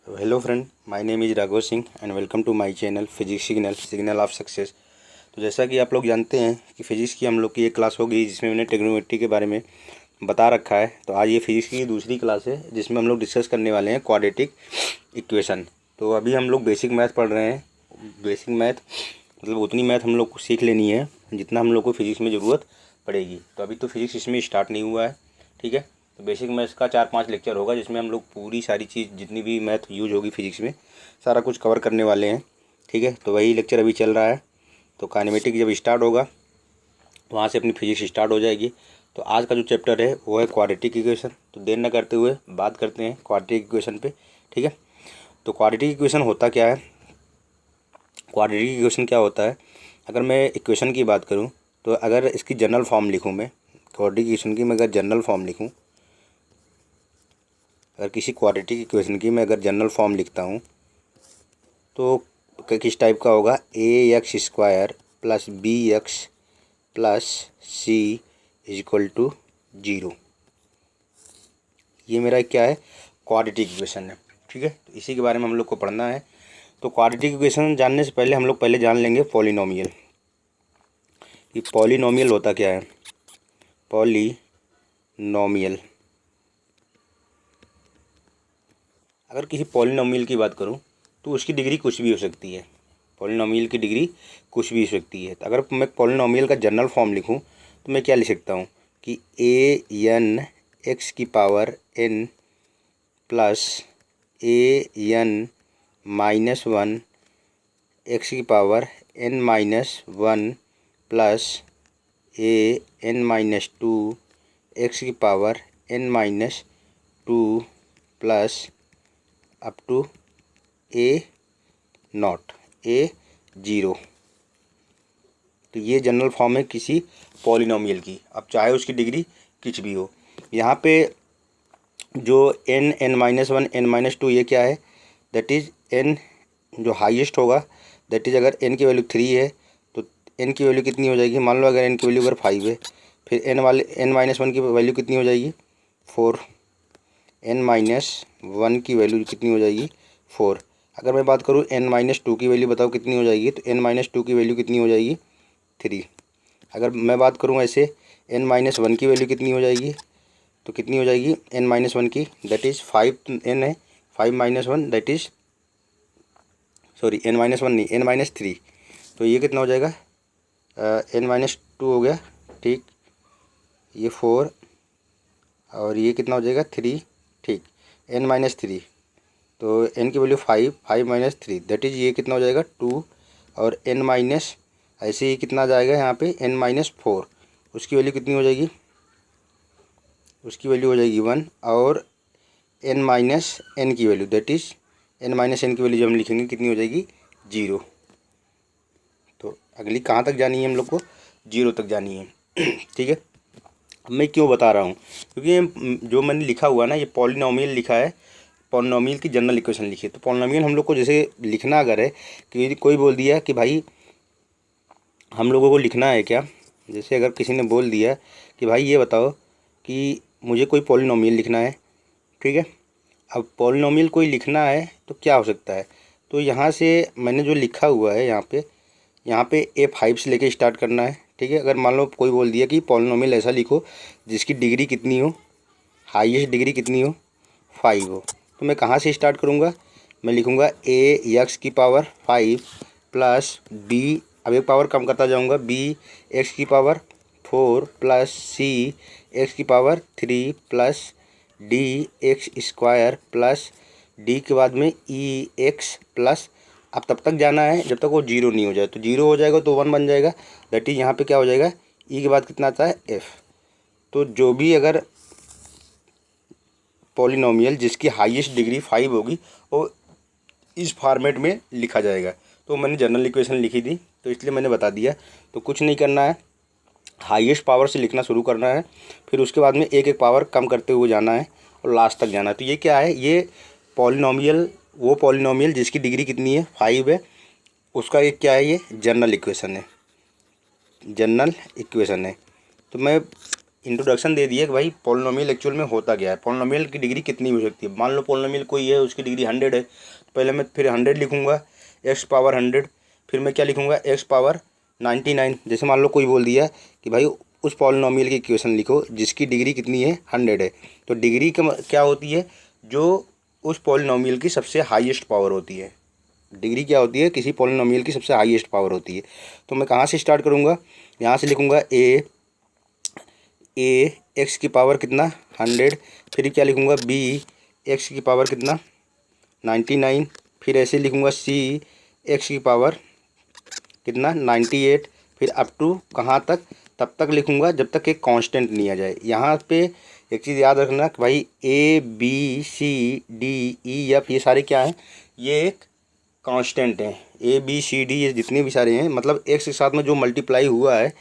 Hello friend, my name is Raghav Singh and welcome to my channel physics signal of success. तो जैसा कि आप लोग जानते हैं कि फ़िज़िक्स की हम लोग की एक क्लास होगी जिसमें मैंने ट्रिग्नोमेट्री के बारे में बता रखा है। तो आज ये फिजिक्स की दूसरी क्लास है जिसमें हम लोग डिस्कस करने वाले हैं क्वाड्रेटिक इक्वेशन। तो अभी हम लोग बेसिक मैथ पढ़ रहे हैं। बेसिक मैथ मतलब उतनी मैथ हम लोग को सीख लेनी है जितना हम लोग को फिजिक्स में ज़रूरत पड़ेगी। तो अभी तो फिजिक्स इसमें स्टार्ट नहीं हुआ है, ठीक है। तो बेसिक मैथ्स का 4-5 लेक्चर होगा जिसमें हम लोग पूरी सारी चीज़ जितनी भी मैथ यूज होगी फिजिक्स में सारा कुछ कवर करने वाले हैं, ठीक है। तो वही लेक्चर अभी चल रहा है। तो काइनेमेटिक जब स्टार्ट होगा तो वहाँ से अपनी फिजिक्स स्टार्ट हो जाएगी। तो आज का जो चैप्टर है वो है क्वाड्रेटिक इक्वेशन। तो देर न करते हुए बात करते हैं क्वाड्रेटिक इक्वेशन पे, ठीक है। तो क्वाड्रेटिक इक्वेशन होता क्या है? क्वाड्रेटिक इक्वेशन क्या होता है? अगर मैं इक्वेशन की बात करूँ तो अगर इसकी जनरल फॉर्म लिखूँ, मैं क्वाड्रेटिक इक्वेशन की मैं अगर जनरल फॉर्म लिखूँ, अगर किसी क्वाड्रेटिक इक्वेशन की मैं अगर जनरल फॉर्म लिखता हूँ तो किस टाइप का होगा? ax² plus bx plus c is equal to 0। ये मेरा क्या है? क्वाड्रेटिक इक्वेशन है, ठीक है। तो इसी के बारे में हम लोग को पढ़ना है। तो क्वाड्रेटिक इक्वेशन जानने से पहले हम लोग पहले जान लेंगे पॉलिनोमियल। ये पॉलिनोमियल होता क्या है? पॉलिनोमियल, अगर किसी पॉलिनोमियल की बात करूं तो उसकी डिग्री कुछ भी हो सकती है। पॉलिनोमियल की डिग्री कुछ भी हो सकती है। तो अगर मैं पॉलिनोमियल का जनरल फॉर्म लिखूं तो मैं क्या लिख सकता हूं कि an x की power n plus an -1 x की power n-1 plus an-2 x की power n-2 plus up to a0। तो ये जनरल फॉर्म है किसी पॉलिनोमियल की। अब चाहे उसकी डिग्री कुछ भी हो। यहाँ पे जो n-1 n-2 ये क्या है? दैट इज़ n जो हाईएस्ट होगा, दैट इज़ अगर n की वैल्यू 3 है तो n की वैल्यू कितनी हो जाएगी? मान लो अगर n की वैल्यू अगर 5 है, फिर n-1 की वैल्यू कितनी हो जाएगी? 4। n-1 की वैल्यू कितनी हो जाएगी? 4। अगर मैं बात करूँ n-2 की वैल्यू बताओ कितनी हो जाएगी? तो n-2 की वैल्यू कितनी हो जाएगी? 3। अगर मैं बात करूँ ऐसे n-1 की वैल्यू कितनी हो जाएगी? तो कितनी हो जाएगी n-1 की? दैट इज़ 5 n है, 5 - 1 दैट इज़ सॉरी n-1 नहीं n-3। तो ये कितना हो जाएगा? n-2 हो गया, ठीक। ये 4 और ये कितना हो जाएगा? 3, ठीक। n-3 तो n की वैल्यू 5 - 3 दैट इज़ ये कितना हो जाएगा? 2 और n- ऐसे ही कितना जाएगा यहाँ पे n-4 उसकी वैल्यू कितनी हो जाएगी? उसकी वैल्यू हो जाएगी 1 और n की वैल्यू दैट इज़ n की वैल्यू जब हम लिखेंगे कितनी हो जाएगी? 0। तो अगली कहाँ तक जानी है हम लोग को? 0 तक जानी है, ठीक है। अब मैं क्यों बता रहा हूँ? क्योंकि ये जो मैंने लिखा हुआ ना, ये पॉलिनोमियल लिखा है, पॉलिनोमियल की जनरल इक्वेशन लिखी है। तो पॉलिनोमियल हम लोग को जैसे लिखना अगर है कि कोई बोल दिया कि भाई हम लोगों को लिखना है क्या, जैसे अगर किसी ने बोल दिया कि भाई ये बताओ कि मुझे कोई पॉलिनोमियल लिखना है, ठीक है। अब पॉलिनोमियल कोई लिखना है तो क्या हो सकता है? तो यहाँ से मैंने जो लिखा हुआ है यहाँ पे a5 से लेके स्टार्ट करना है, ठीक है। अगर मान लो कोई बोल दिया कि पॉलिनोमियल ऐसा लिखो जिसकी डिग्री कितनी हो, हाईएस्ट डिग्री कितनी हो? 5 हो। तो मैं कहाँ से स्टार्ट करूँगा? मैं लिखूँगा ax की पावर 5 प्लस b, अब एक पावर कम करता जाऊँगा, bx की पावर 4 प्लस cx की power 3 plus dx² plus d के बाद में ex प्लस, अब तब तक जाना है जब तक वो 0 नहीं हो जाए। तो 0 हो जाएगा तो 1 बन जाएगा, दैट इज़ यहाँ पे क्या हो जाएगा? e के बाद कितना आता है? f। तो जो भी अगर पॉलिनोमियल जिसकी हाईएस्ट डिग्री 5 होगी वो इस फॉर्मेट में लिखा जाएगा। तो मैंने जनरल इक्वेशन लिखी थी तो इसलिए मैंने बता दिया। तो कुछ नहीं करना है, हाईएस्ट पावर से लिखना शुरू करना है, फिर उसके बाद में एक एक पावर कम करते हुए जाना है और लास्ट तक जाना है। तो ये क्या है? ये पॉलिनोमियल, वो पॉलिनोमियल जिसकी डिग्री कितनी है? 5 है, उसका एक क्या है? ये जनरल इक्वेशन है, जनरल इक्वेशन है। तो मैं इंट्रोडक्शन दे दिया कि भाई पॉलिनोमियल एक्चुअल में होता क्या है, पॉलिनोमियल की डिग्री कितनी हो सकती है। मान लो पॉलिनोमियल कोई है, उसकी डिग्री 100 है, तो पहले मैं फिर 100 लिखूँगा, एक्स पावर 100, फिर मैं क्या लिखूँगा, एक्स पावर 99। जैसे मान लो कोई बोल दिया कि भाई उस पॉलिनोमियल की इक्वेशन लिखो जिसकी डिग्री कितनी है, 100 है। तो डिग्री क्या होती है, जो उस पॉलिनोमियल की सबसे हाईएस्ट पावर होती है। डिग्री क्या होती है, किसी पॉलिनोमियल की सबसे हाईएस्ट पावर होती है। तो मैं कहाँ से स्टार्ट करूँगा, यहाँ से लिखूँगा ए एक्स की पावर कितना, 100, फिर क्या लिखूँगा बी एक्स की पावर कितना, 99, फिर ऐसे लिखूँगा सी एक्स की पावर कितना, 98, फिर अप टू कहाँ तक, तब तक लिखूँगा जब तक एक कांस्टेंट नहीं आ जाए। यहाँ पे एक चीज़ याद रखना कि भाई A B C D E F ये सारे क्या हैं, ये एक कांस्टेंट हैं। ए बी सी डी ये जितने भी सारे हैं, मतलब एक्स के साथ में जो मल्टीप्लाई हुआ है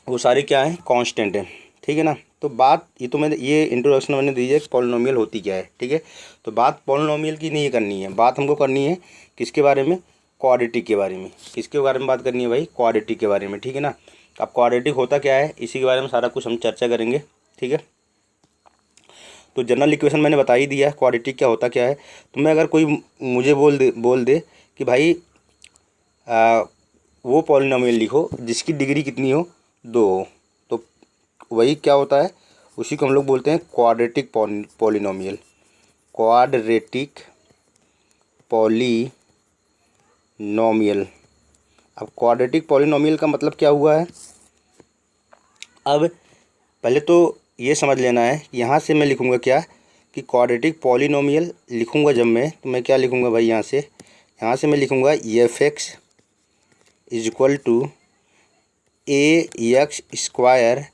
वो सारे क्या हैं, कांस्टेंट हैं। ठीक है ना। तो बात ये तो मैंने ये इंट्रोडक्शन मैंने दी है कि पॉलिनोमियल होती क्या है। ठीक है, तो बात पॉलिनोमियल की नहीं करनी है, बात हमको करनी है किसके बारे में, क्वाड्रेटिक के बारे में। किसके बारे में बात करनी है भाई, क्वाड्रेटिक के बारे में। ठीक है ना। अब क्वाड्रेटिक होता क्या है, इसी के बारे में सारा कुछ हम चर्चा करेंगे। ठीक है, तो जनरल इक्वेशन मैंने बता ही दिया क्वाड्रेटिक क्या होता क्या है। तो मैं अगर कोई मुझे बोल दे कि भाई वो पॉलिनोमियल लिखो जिसकी डिग्री कितनी हो, 2 हो, तो वही क्या होता है, उसी को हम लोग बोलते हैं क्वाड्रेटिक पॉलिनोमियल। Quadratic polynomial. अब क्वाड्रेटिक पॉलिनोमियल का मतलब क्या हुआ है, अब पहले तो ये समझ लेना है, यहाँ से मैं लिखूँगा क्या कि क्वाड्रेटिक पॉलिनोमियल लिखूँगा जब मैं, तो मैं क्या लिखूँगा भाई, यहाँ से मैं लिखूँगा F X is equal to A x square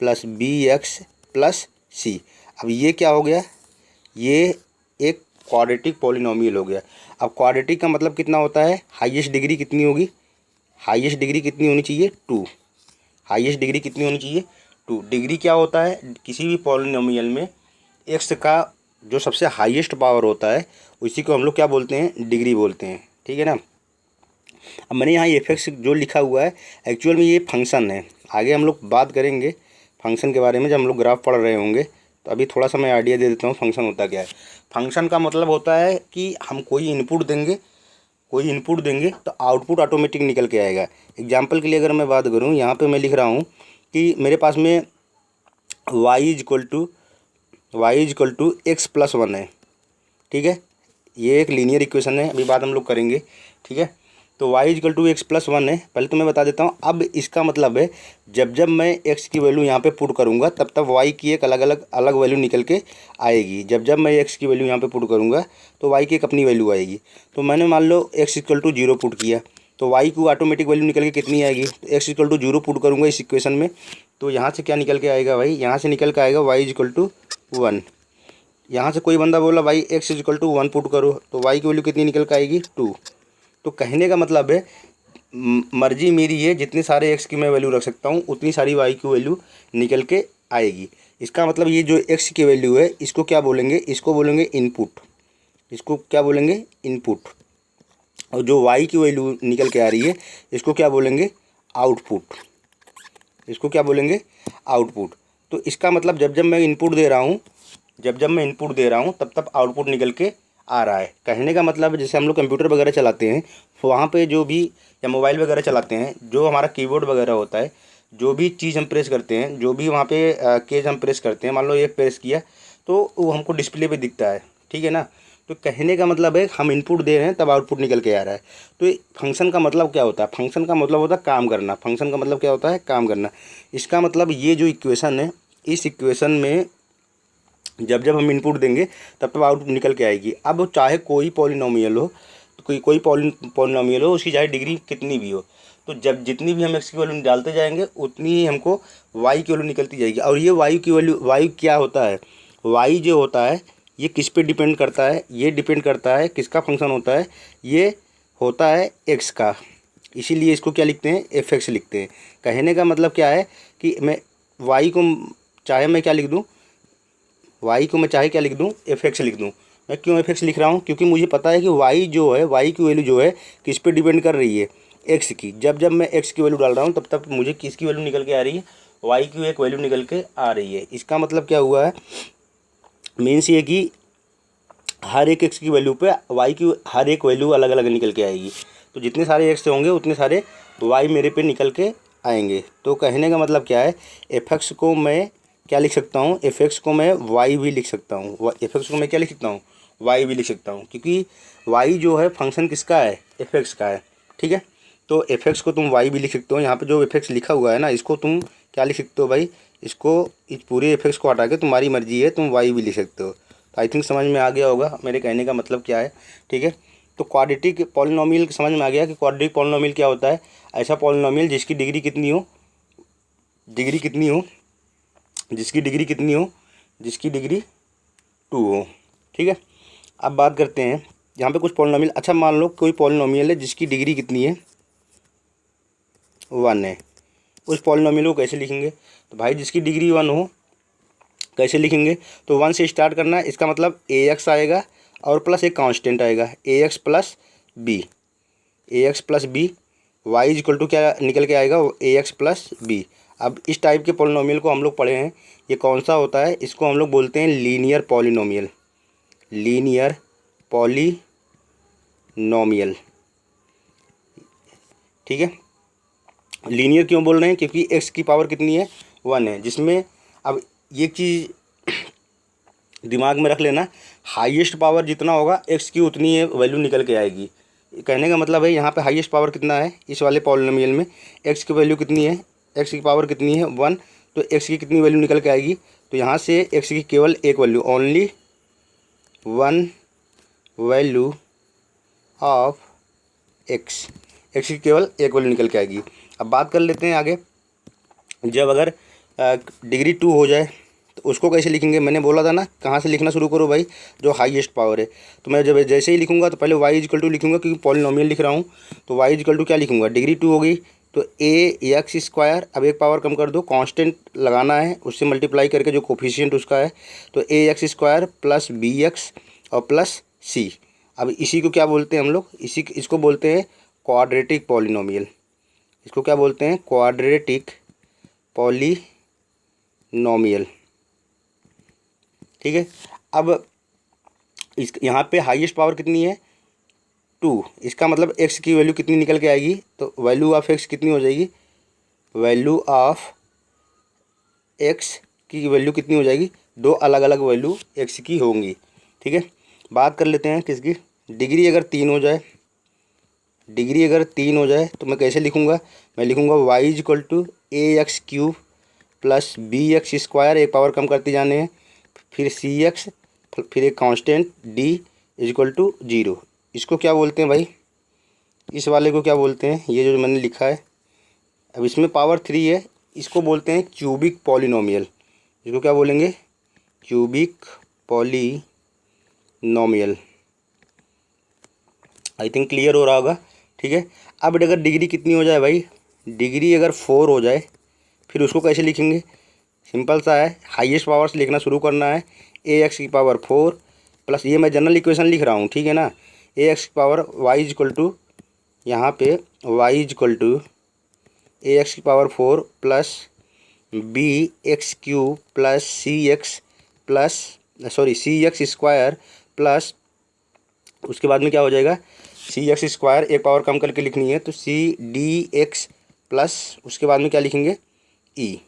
plus B x plus C. अब ये क्या हो गया, ये एक क्वाड्रेटिक पॉलिनोमियल हो गया। अब क्वाड्रेटिक का मतलब कितना होता है, हाईएस्ट डिग्री कितनी होगी, हाईएस्ट डिग्री कितनी होनी चाहिए, 2। हाईएस्ट डिग्री कितनी होनी चाहिए, 2। डिग्री क्या होता है, किसी भी पॉलिनोमियल में एक्स का जो सबसे हाईएस्ट पावर होता है उसी को हम लोग क्या बोलते हैं, डिग्री बोलते हैं। ठीक है ना। अब मैंने यहाँ एफ एक्स जो लिखा हुआ है एक्चुअल में ये फंक्शन है, आगे हम लोग बात करेंगे फंक्शन के बारे में जब हम लोग ग्राफ पढ़ रहे होंगे। तो अभी थोड़ा सा मैं आइडिया दे देता हूँ फंक्शन होता क्या है। फंक्शन का मतलब होता है कि हम कोई इनपुट देंगे तो आउटपुट ऑटोमेटिक निकल के आएगा। एग्जाम्पल के लिए अगर मैं बात करूँ, यहाँ पे मैं लिख रहा हूँ कि मेरे पास में y is equal to X plus 1 है। ठीक है, ये एक लीनियर इक्वेशन है, अभी बात हम लोग करेंगे। ठीक है, तो y is equal to X plus 1 है। पहले तो मैं बता देता हूँ, अब इसका मतलब है जब मैं x की वैल्यू यहाँ पे पुट करूँगा तब y की एक अलग वैल्यू निकल के आएगी। जब मैं x की वैल्यू यहाँ पे पुट करूँगा तो y की एक अपनी वैल्यू आएगी। तो मैंने मान लो x इक्वल टू 0 पुट किया तो y को ऑटोमेटिक वैल्यू निकल के कितनी आएगी, तो x इक्वल टू 0 पुट करूँगा इस इक्वेशन में, तो यहाँ से क्या निकल के आएगा भाई, यहाँ से निकल के आएगा y इज इक्वल टू 1। यहाँ से कोई बंदा बोला भाई x is equal to 1 put करो तो y की वैल्यू कितनी निकल के आएगी, 2। तो कहने का मतलब है मर्जी मेरी है, जितने सारे x की मैं वैल्यू रख सकता हूँ उतनी सारी y की वैल्यू निकल के आएगी। इसका मतलब ये जो x की वैल्यू है इसको क्या बोलेंगे, इसको बोलेंगे इनपुट। इसको क्या बोलेंगे, इनपुट। और जो y की वैल्यू निकल के आ रही है इसको क्या बोलेंगे, आउटपुट। इसको क्या बोलेंगे, आउटपुट। तो इसका मतलब जब मैं इनपुट दे रहा हूँ तब आउटपुट निकल के आ रहा है। कहने का मतलब है जैसे हम लोग कंप्यूटर वगैरह चलाते हैं वहाँ पे जो भी, या मोबाइल वगैरह चलाते हैं, जो हमारा कीबोर्ड वगैरह होता है, जो भी चीज़ हम प्रेस करते हैं, जो भी वहाँ पे केज हम प्रेस करते हैं, मान लो ये प्रेस किया तो वो हमको डिस्प्ले पे दिखता है। ठीक है ना। तो कहने का मतलब है हम इनपुट दे रहे हैं तब आउटपुट निकल के आ रहा है। तो फंक्शन का मतलब क्या होता है, फंक्शन का मतलब होता है काम करना। फंक्शन का मतलब क्या होता है, काम करना। इसका मतलब ये जो इक्वेशन है, इस इक्वेशन में जब हम इनपुट देंगे तब आउटपुट निकल के आएगी। अब चाहे कोई पॉलिनोमियल हो, तो कोई पॉलिनोमियल हो, उसकी चाहे डिग्री कितनी भी हो, तो जब जितनी भी हम एक्स की वैल्यू डालते जाएंगे उतनी ही हमको वाई की वैल्यू निकलती जाएगी। और ये वाई की वैल्यू, वाई क्या होता है, वाई जो होता है ये किस पे डिपेंड करता है, ये डिपेंड करता है किसका फंक्शन होता है, ये होता है एक्स का। इसीलिए इसको क्या लिखते हैं, एफ एक्स लिखते हैं। कहने का मतलब क्या है कि मैं वाई को चाहे मैं क्या लिख दूँ, वाई को मैं चाहे क्या लिख दूँ, एफ एक्स लिख दूँ। मैं क्यों एफ एक्स लिख रहा हूँ, क्योंकि मुझे पता है कि वाई जो है, वाई की वैल्यू जो है किस पे डिपेंड कर रही है, एक्स की। जब मैं एक्स की वैल्यू डाल रहा हूँ तब मुझे किसकी वैल्यू निकल के आ रही है, वाई की एक वैल्यू निकल के आ रही है। इसका मतलब क्या हुआ है, मीन्स ये कि हर एक एक्स की वैल्यू पे वाई की हर एक वैल्यू अलग अलग निकल के आएगी। तो जितने सारे एक्स होंगे उतने सारे वाई मेरे पे निकल के आएंगे। तो कहने का मतलब क्या है, एफ एक्स को मैं क्या लिख सकता हूँ, एफ एक्स को मैं वाई भी लिख सकता हूँ, एफ एक्स को मैं क्या लिख सकता हूँ, वाई भी लिख सकता हूँ, क्योंकि वाई जो है फंक्शन किसका है, एफ एक्स का है। ठीक है, तो एफ एक्स को तुम वाई भी लिख सकते हो। यहाँ पे जो एफ एक्स लिखा हुआ है ना, इसको तुम क्या लिख सकते हो भाई, इसको इस पूरे एफ एक्स को हटा के तुम्हारी मर्जी है, तुम वाई भी लिख सकते हो। तो आई थिंक समझ में आ गया होगा मेरे कहने का मतलब क्या है। ठीक है, तो क्वाड्रेटिक पॉलिनोमियल समझ में आ गया कि क्वाड्रेटिक पॉलिनोमियल क्या होता है। ऐसा पॉलिनोमियल जिसकी डिग्री कितनी हो, डिग्री कितनी हो, जिसकी डिग्री कितनी हो, जिसकी डिग्री 2 हो। ठीक है, अब बात करते हैं यहाँ पे कुछ पॉलिनोमियल। अच्छा मान लो कोई पॉलिनोमियल है जिसकी डिग्री कितनी है, 1 है। उस पॉलिनोमियल को कैसे लिखेंगे, तो भाई जिसकी डिग्री 1 हो कैसे लिखेंगे, तो 1 से स्टार्ट करना है। इसका मतलब ए एक्स आएगा और प्लस एक कांस्टेंट आएगा, A X plus B, A X plus B, Y is equal to क्या निकल के आएगा, ए एक्स प्लस बी। अब इस टाइप के पॉलिनोमियल को हम लोग पढ़े हैं, ये कौन सा होता है, इसको हम लोग बोलते हैं लीनियर पॉलिनोमियल, लीनियर पॉलिनोमियल। ठीक है, लीनियर क्यों बोल रहे हैं, क्योंकि एक्स की पावर कितनी है, 1 है, जिसमें अब ये चीज़ दिमाग में रख लेना, हाईएस्ट पावर जितना होगा एक्स की उतनी है वैल्यू निकल के आएगी। कहने का मतलब है यहाँ पे हाईएस्ट पावर कितना है इस वाले पॉलिनोमियल में, एक्स की वैल्यू कितनी है, एक्स की पावर कितनी है 1, तो एक्स की कितनी वैल्यू निकल के आएगी, तो यहाँ से एक्स की केवल एक value, only 1 value of x, x की केवल एक वैल्यू निकल के आएगी। अब बात कर लेते हैं आगे, जब अगर डिग्री 2 हो जाए तो उसको कैसे लिखेंगे। मैंने बोला था ना कहाँ से लिखना शुरू करो भाई, जो हाईएस्ट पावर है। तो मैं जब जैसे ही लिखूंगा तो पहले वाई इजकल टू लिखूंगा, क्योंकि पॉलिनोमियल लिख रहा हूँ। तो वाई इजकल टू क्या लिखूंगा, डिग्री 2 हो गई तो ए एक्स स्क्वायर, अब एक पावर कम कर दो, कांस्टेंट लगाना है, उससे मल्टीप्लाई करके जो कोफिशिएंट उसका है, तो A x square plus B X और प्लस सी। अब इसी को क्या बोलते हैं हम लोग, इसको बोलते हैं क्वाड्रेटिक पॉलिनोमियल। इसको क्या बोलते हैं, क्वाड्रेटिक पॉलिनोमियल। ठीक है, अब इस यहाँ पे हाईएस्ट पावर कितनी है, 2, इसका मतलब एक्स की वैल्यू कितनी निकल के आएगी, तो वैल्यू ऑफ एक्स कितनी हो जाएगी, वैल्यू ऑफ एक्स की वैल्यू कितनी हो जाएगी, दो अलग अलग वैल्यू एक्स की होंगी। ठीक है, बात कर लेते हैं किसकी, डिग्री अगर 3 हो जाए, डिग्री अगर 3 हो जाए तो मैं कैसे लिखूँगा, मैं लिखूँगा Y is equal to A X cube plus B X square, एक पावर कम करते जाने हैं, फिर सी एक्स, फिर एक constant D is equal to 0। इसको क्या बोलते हैं भाई, इस वाले को क्या बोलते हैं, ये जो मैंने लिखा है, अब इसमें पावर 3 है, इसको बोलते हैं क्यूबिक पॉलिनोमियल। इसको क्या बोलेंगे, cubic polynomial. I think clear हो रहा होगा। ठीक है, अब अगर डिग्री कितनी हो जाए भाई, डिग्री अगर 4 हो जाए, फिर उसको कैसे लिखेंगे, सिंपल सा है, हाईएस्ट पावर से लिखना शुरू करना है, ए एक्स की पावर 4 प्लस, ये मैं जनरल इक्वेशन लिख रहा हूँ, ठीक है ना, ए एक्स की power Y is equal to, यहाँ पे Y is equal to A X की power 4 plus B X cube plus C X plus sorry C X square plus, उसके बाद में क्या हो जाएगा, सी एक्स स्क्वायर एक पावर कम करके लिखनी है, तो सी डी एक्स प्लस, उसके बाद में क्या लिखेंगे, ई।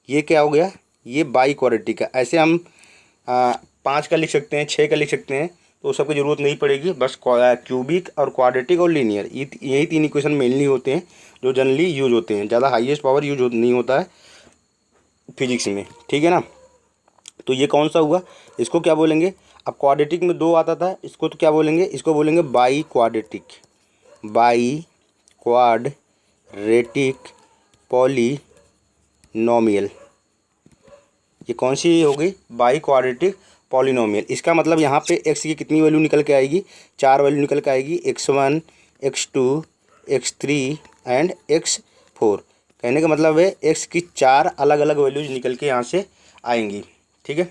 ये क्या हो गया, ये बाई क्वाड्रेटिक का। ऐसे हम 5 का लिख सकते हैं, 6 का लिख सकते हैं, तो सब की ज़रूरत नहीं पड़ेगी, बस क्यूबिक और क्वाड्रेटिक और लीनियर, यही 3 इक्वेशन मेनली होते हैं जो जनरली यूज होते हैं, ज़्यादा हाईएस्ट पावर यूज नहीं होता है फिजिक्स में। ठीक है ना, तो ये कौन सा हुआ, इसको क्या बोलेंगे, अब क्वाड्रेटिक में 2 आता था, इसको तो क्या बोलेंगे, इसको बोलेंगे by quadratic, by quadratic polynomial. ये कौन सी हो गई, बाई क्वाड्रेटिक पॉलिनोमियल। इसका मतलब यहाँ पे एक्स की कितनी वैल्यू निकल के आएगी, 4 वैल्यू निकल के आएगी, x1 x2 x3 and x4। कहने का मतलब है एक्स की 4 अलग अलग वैल्यूज निकल के यहाँ से आएंगी। ठीक है,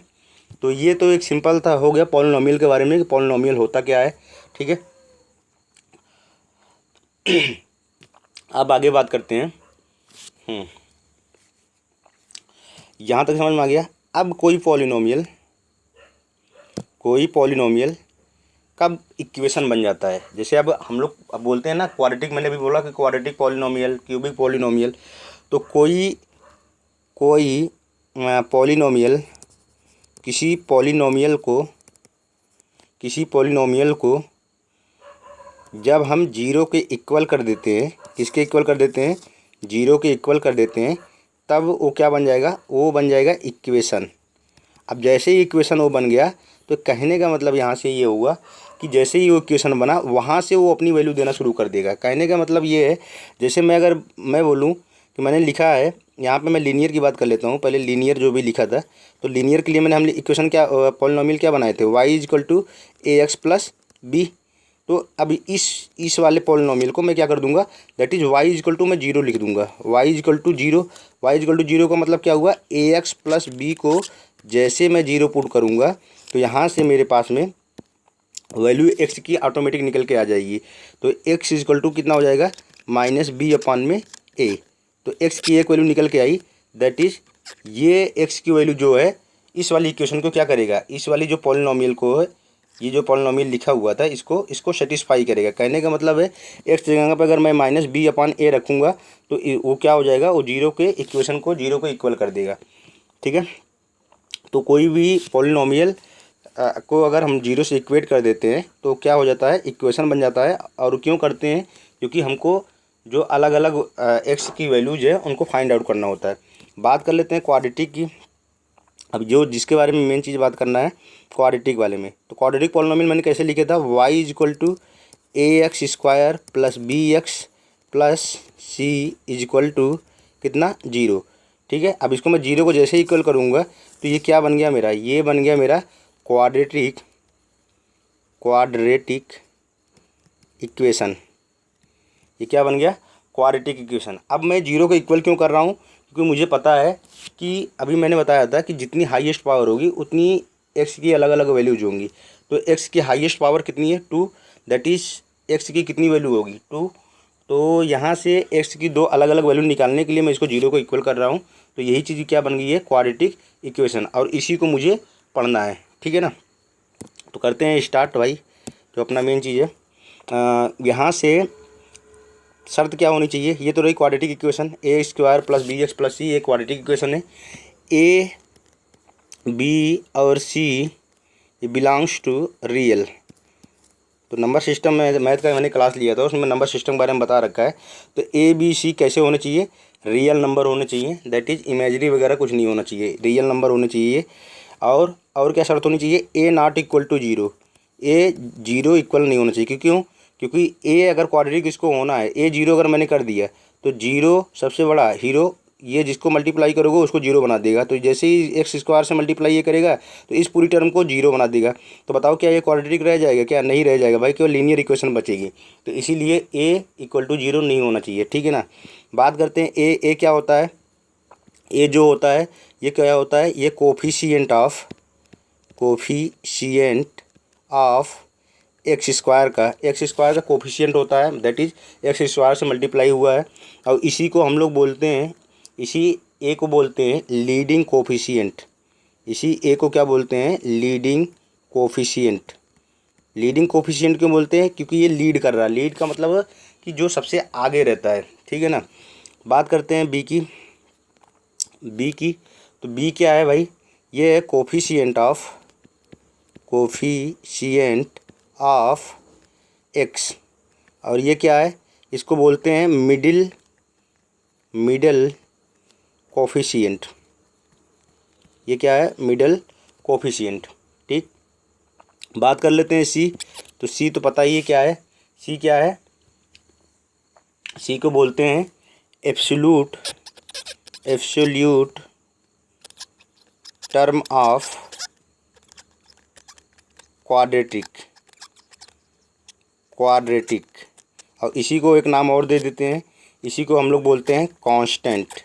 तो ये तो एक सिंपल था हो गया पॉलिनोमियल के बारे में कि पॉलिनोमियल होता क्या है। ठीक है, अब आगे बात करते हैं। यहाँ तक समझ में आ गया। अब कोई पॉलिनोमियल कब इक्वेशन बन जाता है, जैसे अब हम लोग अब बोलते हैं ना क्वाड्रेटिक, मैंने अभी बोला कि क्वाड्रेटिक पॉलिनोमियल, क्यूबिक पॉलिनोमियल। तो कोई पॉलिनोमियल किसी पॉलिनोमियल को जब हम जीरो के इक्वल कर देते हैं, किसके इक्वल कर देते हैं, जीरो के इक्वल कर देते हैं, तब वो क्या बन जाएगा, वो बन जाएगा इक्वेशन। अब जैसे ही इक्वेशन वो बन गया तो कहने का मतलब यहाँ से ये हुआ कि जैसे ही वो इक्वेशन बना वहाँ से वो अपनी वैल्यू देना शुरू कर देगा। कहने का मतलब ये है, जैसे अगर मैं बोलूँ कि मैंने लिखा है यहाँ पे, मैं लीनियर की बात कर लेता हूँ पहले, लीनियर जो भी लिखा था, तो लीनियर के लिए हम इक्वेशन क्या, पॉलिनोमियल क्या बनाए थे, y equal to A X plus B. तो अब इस वाले पॉलिनोमियल को मैं क्या कर दूंगा, that is y equal to मैं जीरो लिख दूंगा, y इक्वल टू जीरो का मतलब क्या हुआ, ए एक्स प्लस बी को जैसे मैं जीरो पुट करूंगा तो यहाँ से मेरे पास में वैल्यू x की ऑटोमेटिक निकल के आ जाएगी। तो x इक्वल टू कितना हो जाएगा, माइनस बी अपान में a। तो x की एक वैल्यू निकल के आई, दैट इज ये x की वैल्यू जो है इस वाली इक्वेशन को क्या करेगा, इस वाली जो पॉलिनोमियल को है, ये जो पॉलिनोमियल लिखा हुआ था इसको सेटिस्फाई करेगा। कहने का मतलब है x जगह पर अगर मैं माइनस बी अपान ए रखूँगा तो वो क्या हो जाएगा, वो जीरो के इक्वेशन को जीरो को इक्वल कर देगा। ठीक है, तो कोई भी पॉलिनोमियल को अगर हम जीरो से इक्वेट कर देते हैं तो क्या हो जाता है, इक्वेशन बन जाता है। और क्यों करते हैं, क्योंकि हमको जो अलग अलग एक्स की वैल्यूज है उनको फाइंड आउट करना होता है। बात कर लेते हैं क्वाड्रेटिक की। अब जो जिसके बारे में मेन चीज़ बात करना है क्वाड्रेटिक वाले में, तो क्वाड्रेटिक पॉलिनोमियल मैंने कैसे लिखा था, y equal to A x square plus B x plus C equal to कितना, जीरो। ठीक है, अब इसको मैं जीरो को जैसे इक्वल करूँगा तो ये क्या बन गया मेरा, ये बन गया मेरा क्वाड्रेटिक इक्वेशन। ये क्या बन गया, क्वाड्रेटिक इक्वेशन। अब मैं जीरो को इक्वल क्यों कर रहा हूँ, क्योंकि मुझे पता है कि अभी मैंने बताया था कि जितनी हाईएस्ट पावर होगी उतनी एक्स की अलग अलग वैल्यूज होंगी। तो एक्स की हाईएस्ट पावर कितनी है, 2, दैट इज़ एक्स की कितनी वैल्यू होगी, 2। तो यहाँ से एक्स की दो अलग अलग वैल्यू निकालने के लिए मैं इसको जीरो को इक्वल कर रहा हूँ। तो यही चीज़ क्या बन गई है, क्वाड्रेटिक इक्वेशन, और इसी को मुझे पढ़ना है। ठीक है ना, तो करते हैं स्टार्ट भाई, जो अपना मेन चीज़ है। यहाँ से शर्त क्या होनी चाहिए, ये तो रही quadratic equation, A square plus B x plus C, एक क्वाड्रेटिक इक्वेशन है। ए बी और सी ये बिलोंग्स टू रियल। तो नंबर सिस्टम में मैथ का मैंने क्लास लिया था, उसमें नंबर सिस्टम के बारे में बता रखा है। तो ए बी सी कैसे होने चाहिए, रियल नंबर होने चाहिए, दैट इज़ इमेजरी वगैरह कुछ नहीं होना चाहिए, रियल नंबर होने चाहिए। और क्या शर्त होनी चाहिए, A not equal to zero, A zero equal नहीं होना चाहिए। क्यों, क्योंकि ए अगर क्वाड्रेटिक इसको होना है, ए जीरो अगर मैंने कर दिया तो जीरो सबसे बड़ा हीरो, ये जिसको मल्टीप्लाई करोगे उसको जीरो बना देगा। तो जैसे ही एक्स स्क्वायर से मल्टीप्लाई ये करेगा तो इस पूरी टर्म को जीरो बना देगा। तो बताओ क्या ये क्वाड्रेटिक रह जाएगा, क्या नहीं रह जाएगा भाई, केवल लीनियर इक्वेशन बचेगी। तो इसीलिए ए इक्वल टू जीरो नहीं होना चाहिए। ठीक है ना, बात करते हैं ए क्या होता है। ए जो होता है ये क्या होता है, ये कोफिशिएंट ऑफ एक्स स्क्वायर का कोफिशिएंट होता है, दैट इज़ एक्स स्क्वायर से मल्टीप्लाई हुआ है। और इसी को हम लोग बोलते हैं, इसी ए को बोलते हैं लीडिंग कोफिशिएंट। इसी ए को क्या बोलते हैं, लीडिंग कोफिशिएंट। लीडिंग कोफिशिएंट क्यों बोलते हैं, क्योंकि ये लीड कर रहा है। लीड का मतलब कि जो सबसे आगे रहता है। ठीक है ना, बात करते हैं बी की। तो बी क्या है भाई, ये है कोफिशिएंट ऑफ एक्स। और ये क्या है, इसको बोलते हैं मिडल कोफिशिएंट। ये क्या है, मिडल कोफिशिएंट। ठीक, बात कर लेते हैं सी। तो सी तो पता ही है क्या है, सी क्या है, सी को बोलते हैं एब्सोल्यूट टर्म ऑफ क्वाड्रेटिक। और इसी को एक नाम और दे देते हैं, इसी को हम लोग बोलते हैं कांस्टेंट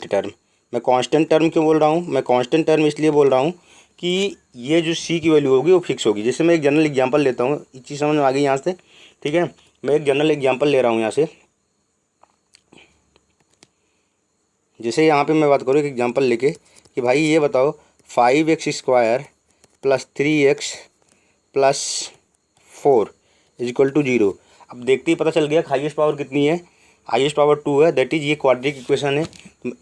टर्म। मैं कांस्टेंट टर्म क्यों बोल रहा हूँ, मैं कांस्टेंट टर्म इसलिए बोल रहा हूँ कि ये जो सी की वैल्यू होगी वो फिक्स होगी। जैसे मैं एक जनरल एग्जांपल लेता हूँ, ये चीज़ समझ में आ गई यहाँ से। ठीक है, मैं एक जनरल एग्जांपल ले रहा हूँ यहाँ से। जैसे यहाँ पे मैं बात करूँ एक एग्जांपल लेके कि भाई ये बताओ 5x² + 3x + 4 = 0। अब देखते ही पता चल गया हाईएस्ट पावर कितनी है, हाईएस्ट पावर 2 है, दैट इज़ ये क्वाड्रेटिक इक्वेशन है।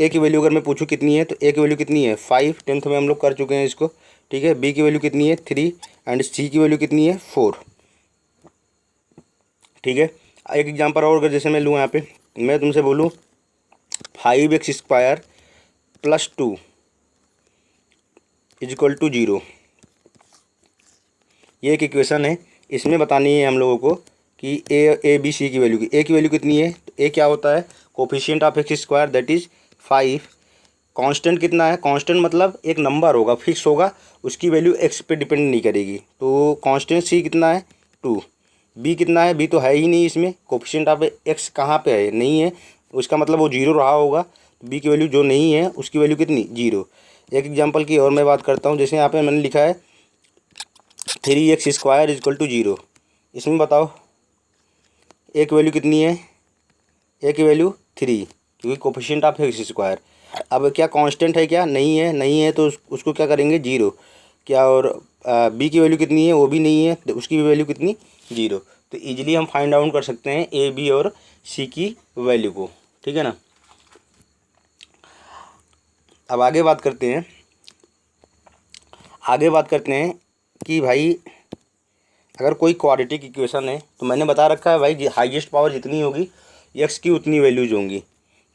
ए की वैल्यू अगर मैं पूछूँ कितनी है, तो ए की वैल्यू कितनी है 5, 10th में हम लोग कर चुके हैं इसको, ठीक है। बी की वैल्यू कितनी है 3 एंड सी की वैल्यू कितनी है 4, ठीक है। एक एग्जांपल और अगर जैसे मैं लूँ यहाँ पे, मैं तुमसे बोलूँ 5x² + 2 = 0, ये एक इक्वेशन है। इसमें बतानी है हम लोगों को कि ए बी सी की वैल्यू की। ए की वैल्यू कितनी है, तो ए क्या होता है coefficient of x², that is 5। Constant कितना है, कांस्टेंट मतलब एक नंबर होगा, फिक्स होगा, उसकी वैल्यू x पे डिपेंड नहीं करेगी। तो कांस्टेंट सी कितना है 2। बी कितना है, बी तो है ही नहीं इसमें, कोफिशिएंट ऑफ x कहाँ पे है, नहीं है, उसका मतलब वो 0 रहा होगा। बी की वैल्यू जो नहीं है उसकी वैल्यू कितनी 0। एक एग्जांपल की और मैं बात करता हूँ, जैसे यहाँ पे मैंने लिखा है 3x² = 0। इसमें बताओ ए की वैल्यू कितनी है, ए की वैल्यू 3, क्योंकि कोफिशिएंट ऑफ x²। अब क्या कांस्टेंट है, क्या नहीं है, नहीं है, तो उसको क्या करेंगे 0। क्या और बी की वैल्यू कितनी है, वो भी नहीं है, तो उसकी भी वैल्यू कितनी 0। तो ईजिली हम फाइंड आउट कर सकते हैं ए बी और सी की वैल्यू को, ठीक है ना। अब आगे बात करते हैं, कि भाई अगर कोई क्वाड्रेटिक इक्वेशन है, तो मैंने बता रखा है भाई हाईएस्ट पावर जितनी होगी एक्स की उतनी वैल्यूज होंगी।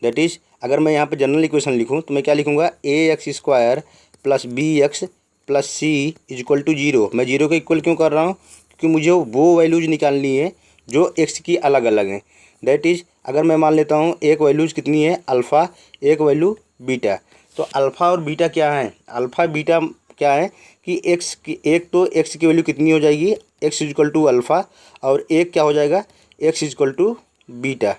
दैट इज़ अगर मैं यहाँ पे जनरल इक्वेशन लिखूँ तो मैं क्या लिखूँगा, ax² + bx + c = 0। मैं 0 के इक्वल क्यों कर रहा हूँ, क्योंकि मुझे वो वैल्यूज निकालनी है जो x की अलग अलग हैं। दैट इज़ अगर मैं मान लेता हूँ एक वैल्यूज कितनी है अल्फ़ा, एक वैल्यू बीटा, तो अल्फ़ा और बीटा क्या है, अल्फ़ा बीटा क्या है कि एक्स की, एक तो एक्स की वैल्यू कितनी हो जाएगी x = अल्फ़ा, और एक क्या हो जाएगा x = बीटा,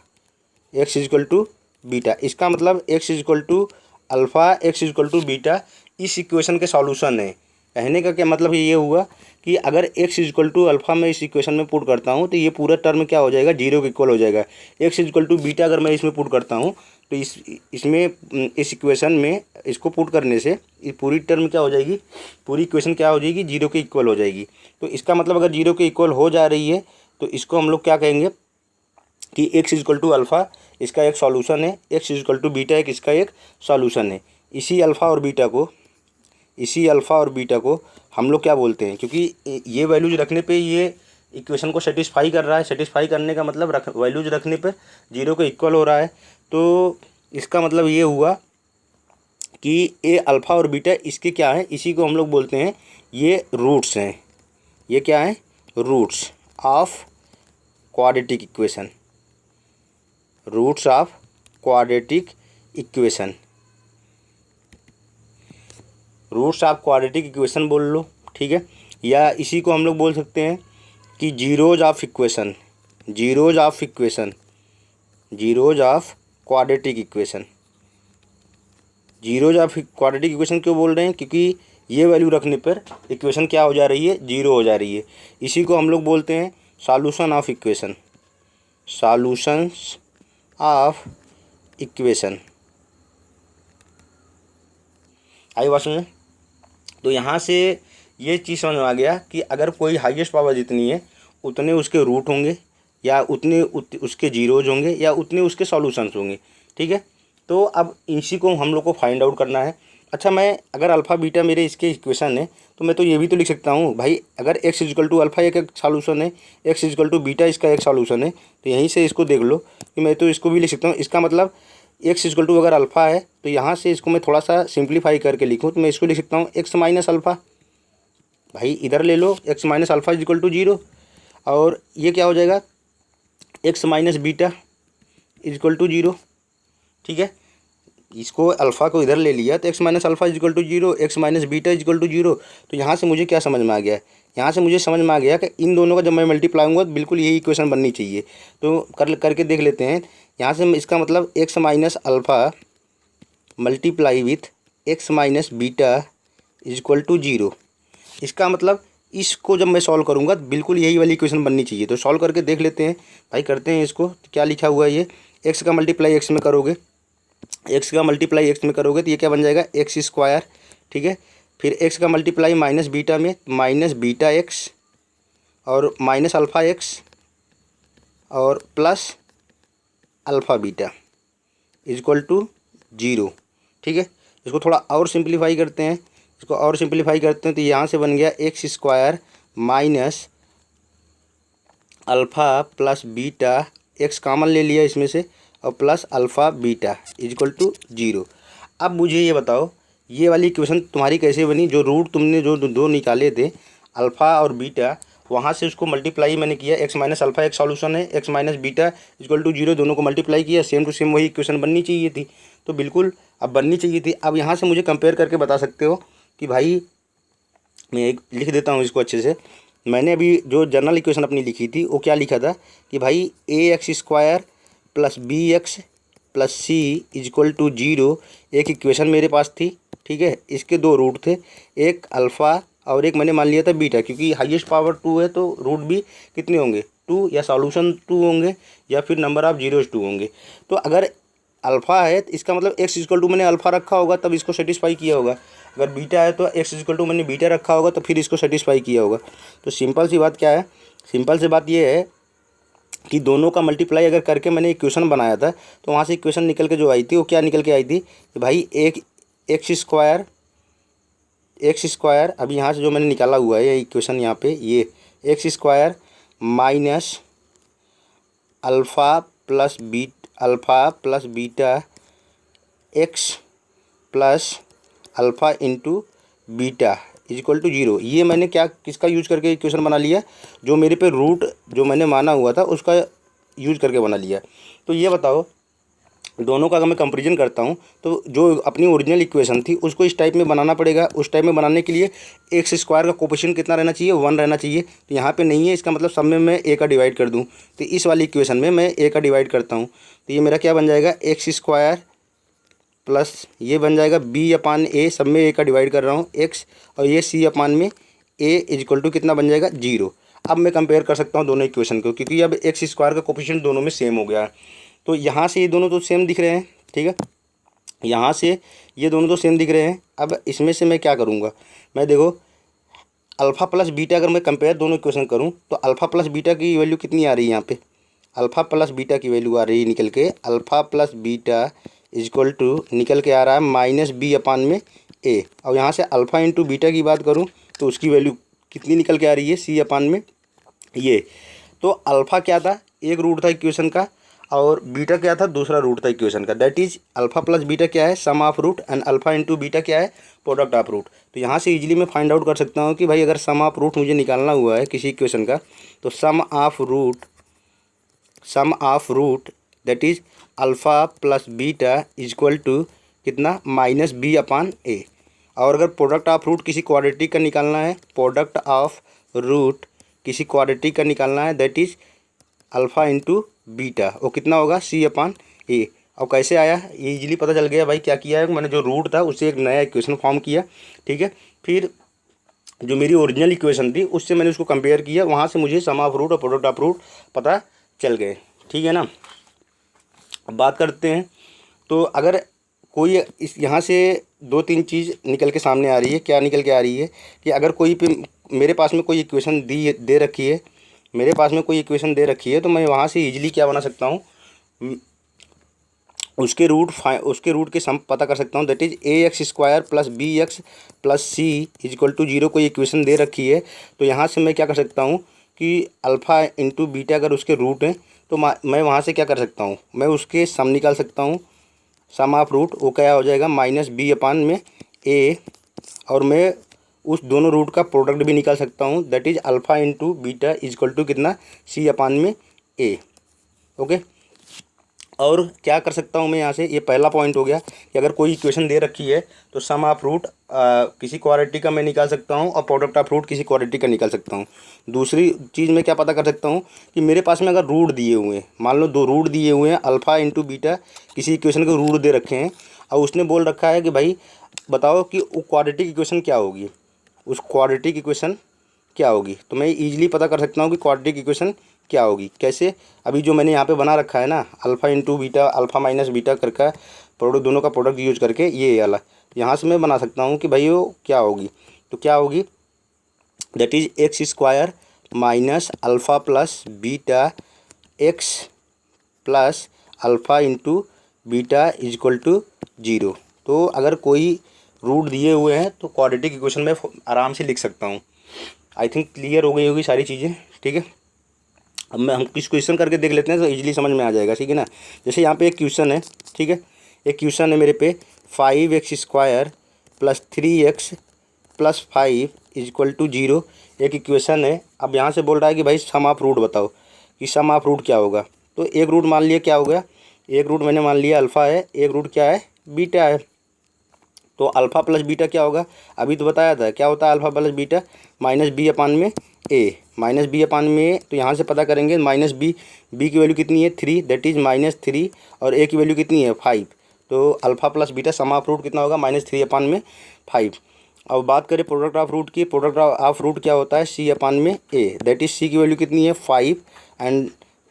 x = बीटा। इसका मतलब x = अल्फ़ा, x = बीटा इस इक्वेशन के सॉल्यूशन है। कहने का क्या मतलब ये हुआ कि अगर x = अल्फ़ा मैं इस इक्वेशन में पुट करता हूँ तो ये पूरा टर्म क्या हो जाएगा 0 के इक्वल हो जाएगा। x = बीटा अगर मैं इसमें पुट करता हूँ तो इस इक्वेशन में इसको पुट करने से ये पूरी टर्म क्या हो जाएगी, पूरी इक्वेशन क्या हो जाएगी 0 के इक्वल हो जाएगी। तो इसका मतलब अगर 0 के इक्वल हो जा रही है तो इसको हम लोग क्या कहेंगे कि x = अल्फ़ा इसका एक सॉल्यूशन है, x = बीटा एक इसका एक सॉल्यूशन है। इसी अल्फ़ा और बीटा को हम लोग क्या बोलते हैं, क्योंकि ये वैल्यूज रखने पे ये इक्वेशन को सेटिस्फाई कर रहा है। सेटिस्फाई करने का मतलब वैल्यूज रखने पर 0 के इक्वल हो रहा है। तो इसका मतलब ये हुआ कि ये अल्फ़ा और बीटा इसके क्या है, इसी को हम लोग बोलते हैं ये रूट्स हैं। ये क्या है, roots of quadratic equation, roots of quadratic equation, roots of quadratic equation बोल लो, ठीक है। या इसी को हम लोग बोल सकते हैं कि zeros of equation, zeros of equation, zeros of quadratic equation. Zeros of quadratic equation क्यों बोल रहे हैं, क्योंकि ये वैल्यू रखने पर इक्वेशन क्या हो जा रही है 0 हो जा रही है। इसी को हम लोग बोलते हैं solution of equation, solutions of equation. आई बात समझ। तो यहाँ से ये चीज़ समझ में आ गया कि अगर कोई हाईएस्ट पावर जितनी है उतने उसके रूट होंगे, या उतने उसके जीरोज होंगे, या उतने उसके सॉल्यूशंस होंगे, ठीक है। तो अब इसी को हम लोग को फाइंड आउट करना है। अच्छा, मैं अगर अल्फ़ा बीटा मेरे इसके इक्वेशन है तो मैं तो ये भी तो लिख सकता हूँ भाई, अगर x = अल्फ़ा एक सॉल्यूशन है, x = बीटा इसका एक सॉल्यूशन है, तो यहीं से इसको देख लो कि मैं तो इसको भी लिख सकता हूँ। इसका मतलब x = अगर अल्फ़ा है तो यहाँ से इसको मैं थोड़ा सा सिंप्लीफाई करके लिखूँ तो मैं इसको लिख सकता हूँ x - अल्फ़ा। भाई इधर ले लो x - अल्फ़ा = 0, और ये क्या हो जाएगा x - बीटा = 0, ठीक है। इसको अल्फ़ा को इधर ले लिया तो x - अल्फ़ा = 0, x - बीटा = 0। तो यहाँ से मुझे क्या समझ में आ गया, यहाँ से मुझे समझ में आ गया कि इन दोनों का जब मैं मल्टीप्लाई होऊंगा तो बिल्कुल यही इक्वेशन बननी चाहिए। तो करके देख लेते हैं। यहाँ से इसका मतलब x - alpha multiply with x - beta = 0। इसका मतलब इसको जब मैं सॉल्व करूँगा तो बिल्कुल यही वाली इक्वेशन बननी चाहिए। तो सॉल्व करके देख लेते हैं भाई, करते हैं इसको। तो क्या लिखा हुआ है ये, x का मल्टीप्लाई x में करोगे एक्स का मल्टीप्लाई एक्स में करोगे तो ये क्या बन जाएगा, एक्स स्क्वायर, ठीक है। फिर एक्स का मल्टीप्लाई माइनस बीटा में, माइनस बीटा एक्स और माइनस अल्फ़ा एक्स और plus alpha beta is equal to 0, ठीक है। इसको थोड़ा और सिंप्लीफाई करते हैं, इसको और सिंप्लीफाई करते हैं तो यहाँ से बन गया X square minus alpha plus beta, X common ले लिया इसमें से, और plus alpha beta is equal to 0। अब मुझे ये बताओ ये वाली इक्वेशन तुम्हारी कैसे बनी, जो रूट तुमने जो दो निकाले थे अल्फ़ा और बीटा, वहाँ से उसको मल्टीप्लाई मैंने किया, एक्स माइनस अल्फ़ा एक सॉल्यूशन है, x minus beta equal to 0, दोनों को मल्टीप्लाई किया, सेम टू सेम वही इक्वेशन बननी चाहिए थी। तो बिल्कुल अब बननी चाहिए थी। अब यहाँ से मुझे कंपेयर करके बता सकते हो कि भाई, मैं एक लिख देता हूँ इसको अच्छे से। मैंने अभी जो जनरल इक्वेशन अपनी लिखी थी वो क्या लिखा था कि भाई A x square plus B x plus C is equal to 0 एक इक्वेशन मेरे पास थी, ठीक है। इसके दो रूट थे, एक अल्फ़ा और एक मैंने मान लिया था बीटा, क्योंकि हाईएस्ट पावर 2 है तो रूट भी कितने होंगे, 2, या सॉल्यूशन 2 होंगे या फिर नंबर ऑफ जीरोज 2 होंगे। तो अगर अल्फ़ा है तो इसका मतलब एक्स इक्वल टू मैंने अल्फ़ा रखा होगा तब इसको सेटिस्फाई किया होगा, अगर बीटा है तो एक्स इक्वल टू मैंने बीटा रखा होगा तो फिर इसको सेटिस्फाई किया होगा। तो सिंपल सी बात क्या है, सिंपल सी बात ये है कि दोनों का मल्टीप्लाई अगर करके मैंने इक्वेशन बनाया था तो वहाँ से इक्वेशन निकल के जो आई थी वो क्या निकल के आई थी कि भाई एक एक्स स्क्वायर अभी यहाँ से जो मैंने निकाला हुआ है ये इक्वेशन, यहाँ पे ये x square minus alpha plus beta x plus alpha into beta is equal to 0। ये मैंने क्या किसका यूज करके इक्वेशन बना लिया, जो मेरे पे रूट जो मैंने माना हुआ था उसका यूज करके बना लिया। तो ये बताओ दोनों का अगर मैं कंपैरिजन करता हूँ तो जो अपनी ओरिजिनल इक्वेशन थी उसको इस टाइप में बनाना पड़ेगा। उस टाइप में बनाने के लिए एक्स स्क्वायर का कोफिशिएंट कितना रहना चाहिए, 1 रहना चाहिए। तो यहाँ पे नहीं है, इसका मतलब सब में मैं ए का डिवाइड कर दूँ, तो इस वाली इक्वेशन में मैं ए का डिवाइड करता हूँ तो ये मेरा क्या बन जाएगा, एक्स स्क्वायर प्लस ये बन जाएगा बी अपान ए, सब में ए का डिवाइड कर रहा हूँ एक्स, और ये सी अपान में ए इज इक्वल टू कितना बन जाएगा, 0। अब मैं कंपेयर कर सकता हूँ दोनों इक्वेशन को, क्योंकि अब एक्स स्क्वायर का कोफिशिएंट दोनों में सेम हो गया है। तो यहाँ से ये दोनों तो सेम दिख रहे हैं, ठीक है, यहाँ से ये दोनों तो सेम दिख रहे हैं। अब इसमें से मैं क्या करूँगा, मैं देखो अल्फ़ा प्लस बीटा अगर मैं कंपेयर दोनों इक्वेशन करूँ तो अल्फ़ा प्लस बीटा की वैल्यू कितनी आ रही है, यहाँ पे अल्फ़ा प्लस बीटा की वैल्यू आ रही है निकल के, alpha plus beta is equal to निकल के आ रहा है माइनस बी अपान में ए। और यहाँ से अल्फ़ा इंटू बीटा की बात करूँ तो उसकी वैल्यू कितनी निकल के आ रही है, सी अपान में ये। तो अल्फ़ा क्या था, एक रूट था इक्वेशन का, और बीटा क्या था, दूसरा रूट था इक्वेशन का। That is alpha plus beta क्या है, sum of root, and alpha into beta क्या है, प्रोडक्ट ऑफ रूट। तो यहाँ से इजीली मैं फाइंड आउट कर सकता हूँ कि भाई अगर सम ऑफ रूट मुझे निकालना हुआ है किसी इक्वेशन का तो sum of root that is alpha plus beta is equal to कितना, माइनस बी अपान ए। और अगर प्रोडक्ट ऑफ रूट किसी क्वाड्रेटिक का निकालना है, प्रोडक्ट ऑफ रूट किसी क्वाड्रेटिक का निकालना है that is alpha into beta, वो कितना होगा, सी अपान ए। और कैसे आया ये इजीली पता चल गया भाई, क्या किया है मैंने, जो रूट था उससे एक नया इक्वेशन फॉर्म किया, ठीक है। फिर जो मेरी ओरिजिनल इक्वेशन थी उससे मैंने उसको कंपेयर किया, वहाँ से मुझे सम ऑफ रूट और प्रोडक्ट ऑफ रूट पता चल गए, ठीक है ना। अब बात करते हैं, तो अगर कोई इस यहाँ से 2-3 चीज़ निकल के सामने आ रही है। क्या निकल के आ रही है कि अगर कोई पे मेरे पास में कोई इक्वेशन दे रखी है, मेरे पास में कोई इक्वेशन दे रखी है तो मैं वहाँ से इजीली क्या बना सकता हूँ, उसके रूट के सम पता कर सकता हूँ। That is a x square plus B x plus C is equal to 0 कोई इक्वेशन दे रखी है तो यहाँ से मैं क्या कर सकता हूँ कि अल्फ़ा इंटू बीटा अगर उसके रूट हैं तो मैं वहाँ से क्या कर सकता हूँ, मैं उसके सम निकाल सकता हूँ। सम ऑफ रूट वो क्या हो जाएगा, माइनस बी अपान में ए, और मैं उस दोनों रूट का प्रोडक्ट भी निकाल सकता हूँ। That is alpha into beta is equal to कितना, सी अपान में ए। ओके, और क्या कर सकता हूँ मैं यहाँ से, ये पहला पॉइंट हो गया कि अगर कोई इक्वेशन दे रखी है तो सम ऑफ रूट किसी क्वाड्रेटिक का मैं निकाल सकता हूँ और प्रोडक्ट ऑफ रूट किसी क्वाड्रेटिक का निकाल सकता हूँ। दूसरी चीज़ मैं क्या पता कर सकता हूँ कि मेरे पास में अगर रूट दिए हुए हैं, मान लो 2 रूट दिए हुए हैं, अल्फ़ा इंटू बीटा किसी इक्वेशन के रूट दे रखे हैं और उसने बोल रखा है कि भाई बताओ कि वो क्वाड्रेटिक इक्वेशन क्या होगी, उस क्वाड्रेटिक इक्वेशन क्या होगी। तो मैं ईजिली पता कर सकता हूँ कि क्वाड्रेटिक इक्वेशन क्या होगी। कैसे, अभी जो मैंने यहाँ पे बना रखा है ना, alpha into beta alpha minus beta करके प्रोडक्ट, दोनों का प्रोडक्ट यूज करके ये वाला यहाँ से मैं बना सकता हूँ कि भाई वो क्या होगी, तो क्या होगी, that is x square minus alpha plus beta x plus alpha into beta is equal to 0। तो अगर कोई रूट दिए हुए हैं तो क्वाड्रेटिक इक्वेशन में आराम से लिख सकता हूँ। आई थिंक क्लियर हो गई होगी सारी चीज़ें, ठीक है। अब हम किस क्वेश्चन करके देख लेते हैं तो इजीली समझ में आ जाएगा, ठीक है ना। जैसे यहाँ पे एक क्वेश्चन है, ठीक है, एक क्वेश्चन है मेरे पे 5x square plus 3x plus 5 is equal to 0, एक इक्वेशन है। अब यहाँ से बोल रहा है कि भाई सम ऑफ रूट बताओ कि सम ऑफ रूट क्या होगा। तो एक रूट मान लिया क्या होगा, एक रूट मैंने मान लिया अल्फ़ा है, एक रूट क्या है, बीटा है। तो अल्फ़ा प्लस बीटा क्या होगा, अभी तो बताया था क्या होता है alpha plus beta, minus b upon में ए, माइनस बी अपान में ए। तो यहाँ से पता करेंगे माइनस बी, बी की वैल्यू कितनी है 3, दैट इज़ -3, और ए की वैल्यू कितनी है 5। तो alpha plus beta sum of root कितना होगा, -3 अपान में 5। अब बात करें प्रोडक्ट ऑफ रूट की, प्रोडक्ट ऑफ रूट क्या होता है, सी अपान में ए, दैट इज़ सी की वैल्यू कितनी है 5 एंड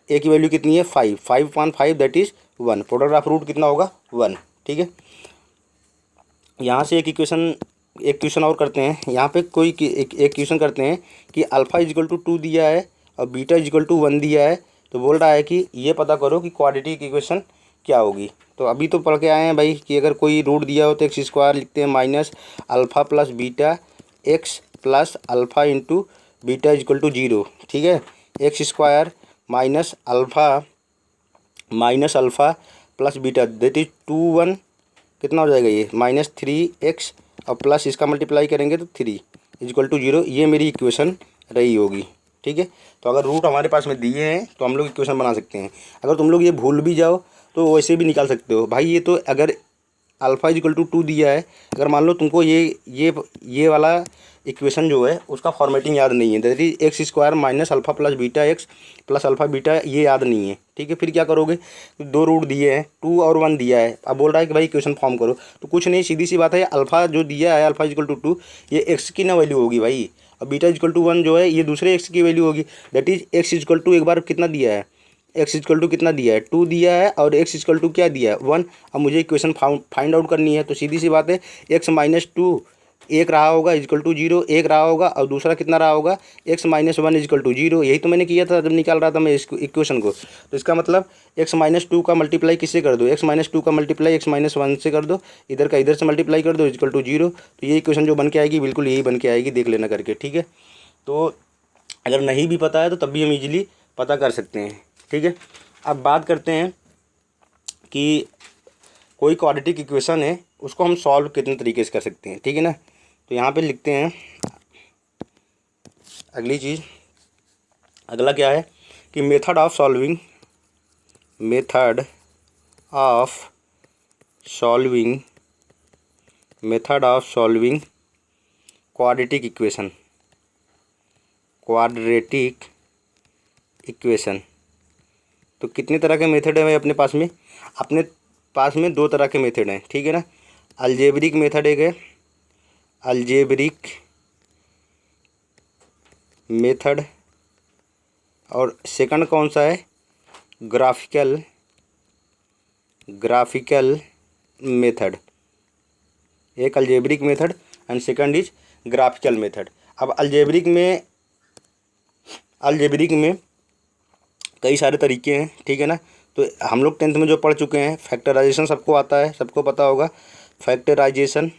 ए की वैल्यू कितनी है 5, 5 upon 5 that is 1। Product of root कितना होगा 1, ठीक है। यहाँ से एक क्वेश्चन और करते हैं। यहाँ पे एक क्वेश्चन करते हैं कि अल्फ़ा इज इक्वल टू 2 दिया है और बीटा इज इक्वल टू 1 दिया है। तो बोल रहा है कि ये पता करो कि क्वाड्रेटिक इक्वेशन क्या होगी। तो अभी तो पढ़ के आए हैं भाई कि अगर कोई रूट दिया हो तो एक्स स्क्वायर लिखते हैं minus alpha plus beta x plus alpha into beta is equal to 0, ठीक है। X square minus alpha plus beta that is 2 1, कितना हो जाएगा ये -3x और प्लस इसका मल्टीप्लाई करेंगे तो 3 इज इक्वल टू 0। ये मेरी इक्वेशन रही होगी, ठीक है। तो अगर रूट हमारे पास में दिए हैं तो हम लोग इक्वेशन बना सकते हैं। अगर तुम लोग ये भूल भी जाओ तो वैसे भी निकाल सकते हो भाई। ये तो अगर अल्फ़ा इज इक्वल टू 2 दिया है, अगर मान लो तुमको ये वाला इक्वेशन जो है उसका फॉर्मेटिंग याद नहीं है, that is x square minus alpha plus beta x plus alpha beta, ये याद नहीं है, ठीक है। फिर क्या करोगे, दो रूट दिए हैं 2 और 1 दिया है, अब बोल रहा है कि भाई इक्वेशन फॉर्म करो। तो कुछ नहीं, सीधी सी बात है, अल्फ़ा जो दिया है अल्फ़ा इक्वल टू 2 ये एक्स की ना वैल्यू होगी भाई, और बीटा इक्वल टू 1 जो है ये दूसरे एक्स की वैल्यू होगी, that is x equal to एक बार कितना दिया है, एक्स इक्वल टू कितना दिया है 2 दिया है और एक्स इक्वल टू क्या दिया है 1। अब मुझे इक्वेशन फाइंड आउट करनी है। तो सीधी सी बात है, एक्स माइनस 2 एक रहा होगा इक्वल टू 0, एक रहा होगा और दूसरा कितना रहा होगा एक्स माइनस 1 इक्वल टू 0। यही तो मैंने किया था जब निकाल रहा था मैं इस इक्वेशन को। तो इसका मतलब एक्स माइनस 2 का मल्टीप्लाई किससे कर दो, एक्स माइनस 2 का मल्टीप्लाई एक्स माइनस 1 से कर दो, इधर का इधर से मल्टीप्लाई कर दो इक्वल टू 0। तो ये इक्वेशन जो बन के आएगी बिल्कुल यही बन के आएगी, देख लेना करके, ठीक है। तो अगर नहीं भी पता है तो तब भी हम इजीली पता कर सकते हैं, ठीक है। अब बात करते हैं कि कोई क्वाड्रेटिक इक्वेशन है उसको हम सॉल्व कितने तरीके से कर सकते हैं, ठीक है ना। तो यहाँ पे लिखते हैं अगली चीज़, अगला क्या है कि method of solving quadratic equation. तो कितने तरह के मेथड है भाई अपने पास में 2 तरह के मेथड हैं, ठीक है ना। अलजेब्रिक मेथड एक है, अलजेब्रिक मेथड, और सेकंड कौन सा है, ग्राफिकल मेथड। एक algebraic method and second is graphical method. अब अलजेब्रिक में कई सारे तरीके हैं, ठीक है ना। तो हम लोग 10th में जो पढ़ चुके हैं, फैक्टराइजेशन सबको आता है, सबको पता होगा फैक्टराइजेशन,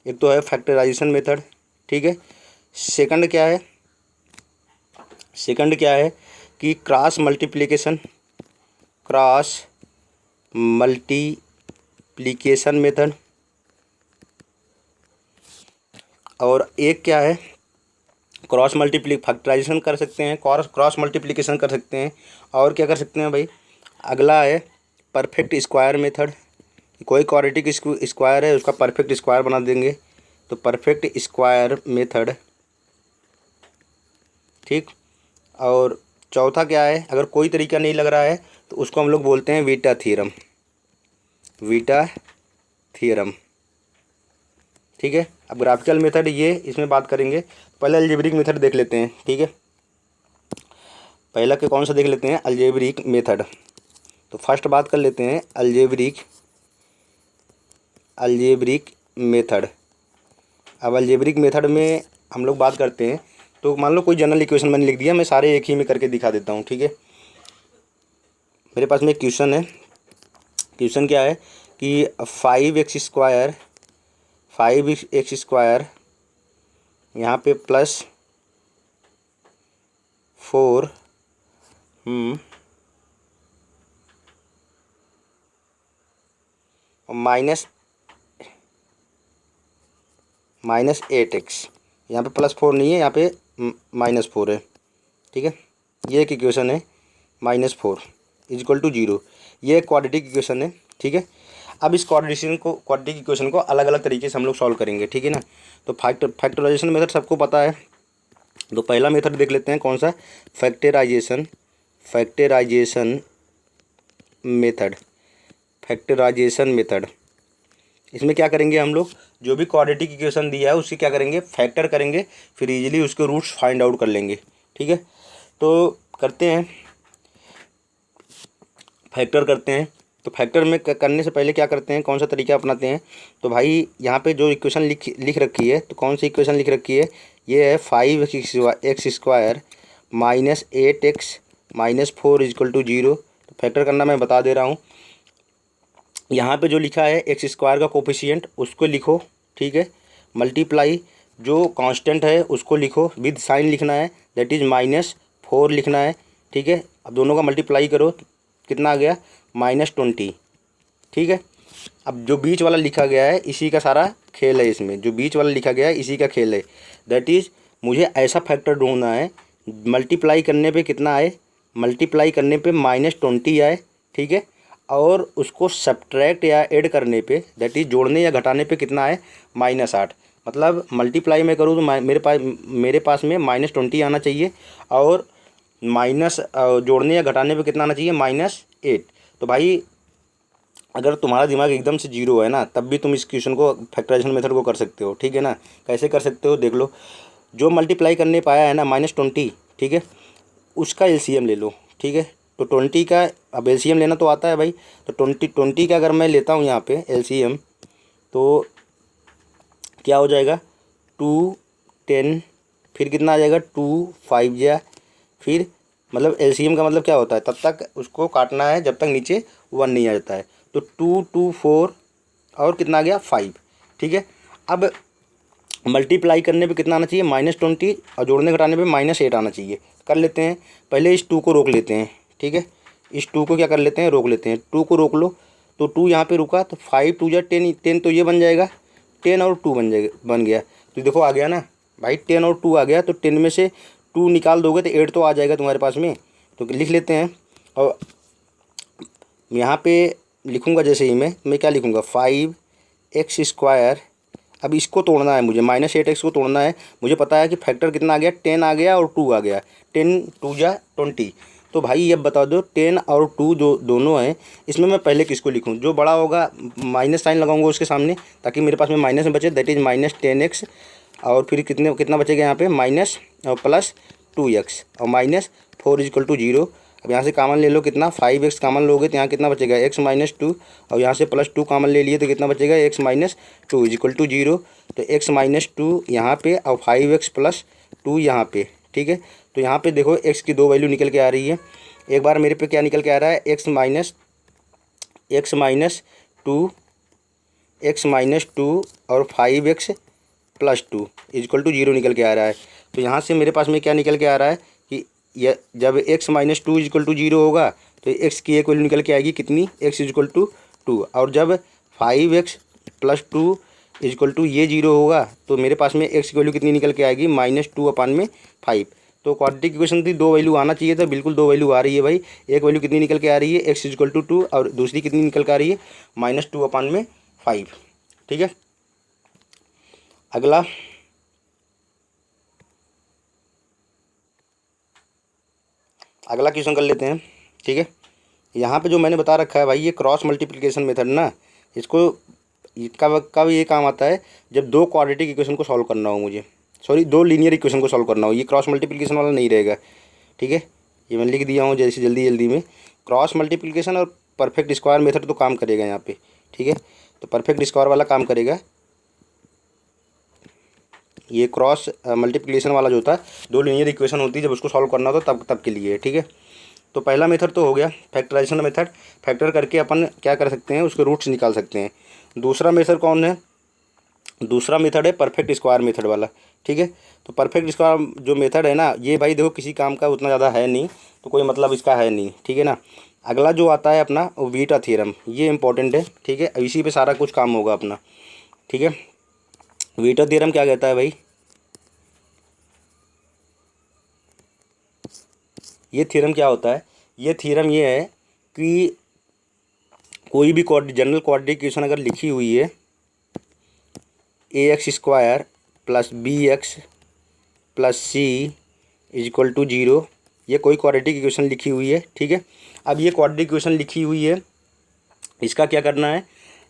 एक तो है फैक्टराइजेशन मेथड, ठीक है। सेकंड क्या है कि क्रॉस मल्टीप्लिकेशन मेथड, और एक क्या है फैक्टराइजेशन कर सकते हैं, क्रॉस मल्टीप्लिकेशन कर सकते हैं, और क्या कर सकते हैं भाई, अगला है परफेक्ट स्क्वायर मेथड। कोई क्वाड्रेटिक स्क्वायर है उसका परफेक्ट स्क्वायर बना देंगे, तो परफेक्ट स्क्वायर मेथड, ठीक। और चौथा क्या है, अगर कोई तरीका नहीं लग रहा है तो उसको हम लोग बोलते हैं वीटा थ्योरम, ठीक है। अब ग्राफिकल मेथड ये इसमें बात करेंगे, पहले अलजेब्रिक मेथड देख लेते हैं, ठीक है। पहला के कौन सा देख लेते हैं, अलजेब्रिक मेथड। तो फर्स्ट बात कर लेते हैं अलजेब्रिक अलजेब्रिक मेथड। अब अलजेब्रिक मेथड में हम लोग बात करते हैं, तो मान लो कोई जनरल इक्वेशन मैंने लिख दिया, मैं सारे एक ही में करके दिखा देता हूँ, ठीक है। मेरे पास में एक क्वेश्चन है। क्वेश्चन क्या है कि 5x स्क्वायर यहाँ पे प्लस 4 माइनस 8x, यहाँ पे +4 नहीं है, यहाँ पे -4 है, ठीक है। ये एक इक्वेशन है -4 = 0। ये एक क्वाड्रेटिक इक्वेशन है, ठीक है। अब इस क्वाड्रेटिक इक्वेशन को अलग अलग तरीके से हम लोग सॉल्व करेंगे, ठीक है ना। तो फैक्टराइजेशन मेथड सबको पता है। तो पहला मेथड देख लेते हैं, कौन सा? Factorization method. इसमें क्या करेंगे हम लोग, जो भी क्वाड्रेटिक इक्वेशन दिया है उसकी क्या करेंगे, फैक्टर करेंगे, फिर इजीली उसके रूट्स फाइंड आउट कर लेंगे, ठीक है। तो करते हैं, फैक्टर करते हैं। तो फैक्टर में करने से पहले क्या करते हैं, कौन सा तरीका अपनाते हैं? तो भाई यहाँ पे जो इक्वेशन लिख रखी है, तो कौन सी इक्वेशन लिख रखी है? ये है 5x² माइनस 8x माइनस 4 = 0। तो फैक्टर करना मैं बता दे रहा हूँ। यहाँ पे जो लिखा है x² का कोफिशिएंट उसको लिखो, ठीक है। मल्टीप्लाई जो कांस्टेंट है उसको लिखो, विद साइन लिखना है, दैट इज़ -4 लिखना है, ठीक है। अब दोनों का मल्टीप्लाई करो, कितना आ गया? -20, ठीक है। अब जो बीच वाला लिखा गया है इसी का सारा खेल है, इसमें जो बीच वाला लिखा गया है इसी का खेल है। दैट इज़ मुझे ऐसा फैक्टर ढूंढना है, मल्टीप्लाई करने पे कितना आए, मल्टीप्लाई करने पे -20 आए, ठीक है। और उसको सब्ट्रैक्ट या ऐड करने पे, दैट इज़ जोड़ने या घटाने पे कितना आए, -8। मतलब मल्टीप्लाई में करूँ तो मेरे पास में -20 आना चाहिए, और माइनस जोड़ने या घटाने पे कितना आना चाहिए, -8। तो भाई अगर तुम्हारा दिमाग एकदम से जीरो है ना, तब भी तुम इस क्वेश्चन को, फैक्टराइजेशन मेथड को कर सकते हो, ठीक है ना। कैसे कर सकते हो देख लो। जो मल्टीप्लाई करने पाया है ना -20, ठीक है, उसका एलसीएम ले लो, ठीक है। तो 20 का, अब एलसीएम लेना तो आता है भाई, तो 20 का अगर मैं लेता हूँ यहाँ पे एलसीएम, तो क्या हो जाएगा, 2 10, फिर कितना आ जाएगा, 2 5 जा, फिर मतलब एलसीएम का मतलब क्या होता है, तब तक उसको काटना है जब तक नीचे 1 नहीं आ जाता है। तो 2 2 4 और कितना आ गया, 5, ठीक है। अब मल्टीप्लाई करने पे कितना आना चाहिए, -20, और जोड़ने घटाने पे -8 आना चाहिए। कर लेते हैं, पहले इस 2 को रोक लेते हैं, ठीक है। इस 2 को क्या कर लेते हैं, रोक लेते हैं। 2 को रोक लो, तो 2 यहाँ पे रुका, तो 5 2 जा 10, 10 तो ये बन जाएगा, 10 और 2 बन गया। तो देखो आ गया ना भाई, 10 और 2 आ गया। तो 10 में से 2 निकाल दोगे तो 8 तो आ जाएगा तुम्हारे पास में। तो लिख लेते हैं, और यहाँ पे लिखूँगा, जैसे ही मैं क्या लिखूँगा, 5x²। अब इसको तोड़ना है मुझे, -8x को तोड़ना है। मुझे पता है कि फैक्टर कितना आ गया, 10 आ गया और 2 आ गया, 10 2 जा 20। तो भाई अब बता दो, 10 और 2 जो दोनों हैं, इसमें मैं पहले किसको लिखूं? जो बड़ा होगा माइनस साइन लगाऊंगा उसके सामने, ताकि मेरे पास में माइनस में बचे, दैट इज़ -10x। और फिर कितना बचेगा यहाँ पे, माइनस और प्लस 2x और -4 = 0। अब यहाँ से कामन ले लो, कितना, 5x कामन लोगे तो यहाँ कितना बचेगा, x - 2, और यहाँ से +2 कामन ले लिए तो कितना बचेगा, x - 2 = 0। तो x - 2 यहाँ पे और 5x + 2 यहाँ पे, ठीक है। तो यहाँ पे देखो x की 2 वैल्यू निकल के आ रही है। एक बार मेरे पे क्या निकल के आ रहा है, x - 2 और 5x + 2 = 0 निकल के आ रहा है। तो यहाँ से मेरे पास में क्या निकल के आ रहा है कि यह जब x - 2 = 0 होगा तो x की एक वैल्यू निकल के आएगी, कितनी, x = 2। और जब 5x + 2 = ये 0 होगा तो मेरे पास में x की वैल्यू कितनी निकल के आएगी, -2/5। तो क्वाड्रेटिक इक्वेशन थी, 2 वैल्यू आना चाहिए था, बिल्कुल 2 वैल्यू आ रही है भाई। एक वैल्यू कितनी निकल के आ रही है, x = 2, और दूसरी कितनी निकल के आ रही है, -2/5, ठीक है। अगला क्वेश्चन कर लेते हैं, ठीक है। यहाँ पे जो मैंने बता रखा है भाई, ये क्रॉस मल्टीप्लिकेशन मेथड ना, इसको कब ये काम आता है, जब 2 क्वाड्रेटिक इक्वेशन को सॉल्व करना हो मुझे, सॉरी 2 लीनियर इक्वेशन को सॉल्व करना हो। ये क्रॉस मल्टीप्लिकेशन वाला नहीं रहेगा, ठीक है। ये मैं लिख दिया हूँ जल्दी में। क्रॉस मल्टीप्लिकेशन और परफेक्ट स्क्वायर मेथड तो काम करेगा यहाँ पे, ठीक है। तो परफेक्ट स्क्वायर वाला काम करेगा, ये क्रॉस मल्टीप्लिकेशन वाला जो होता है, दो लीनियर इक्वेशन होती है, जब उसको सॉल्व करना होता है तब के लिए, ठीक है। तो पहला मेथड तो हो गया फैक्टराइजेशन मेथड, फैक्टर करके अपन क्या कर सकते हैं, उसके रूट्स निकाल सकते हैं। दूसरा मेथड कौन है, दूसरा मेथड है परफेक्ट स्क्वायर मेथड वाला, ठीक है। तो परफेक्ट स्क्वायर जो मेथड है ना, ये भाई देखो किसी काम का उतना ज़्यादा है नहीं, तो कोई मतलब इसका है नहीं, ठीक है ना। अगला जो आता है अपना वो बीटा थ्योरम, ये इंपॉर्टेंट है, ठीक है, इसी पे सारा कुछ काम होगा अपना, ठीक है। बीटा थ्योरम क्या कहता है भाई, ये थ्योरम क्या होता है, ये थ्योरम ये है कि कोई भी जनरल क्वाड्रेटिक इक्वेशन अगर लिखी हुई है ax² plus bx plus c is equal to 0, ये कोई क्वाड्रेटिक इक्वेशन लिखी हुई है, ठीक है। अब ये क्वाड्रेटिक इक्वेशन लिखी हुई है, इसका क्या करना है,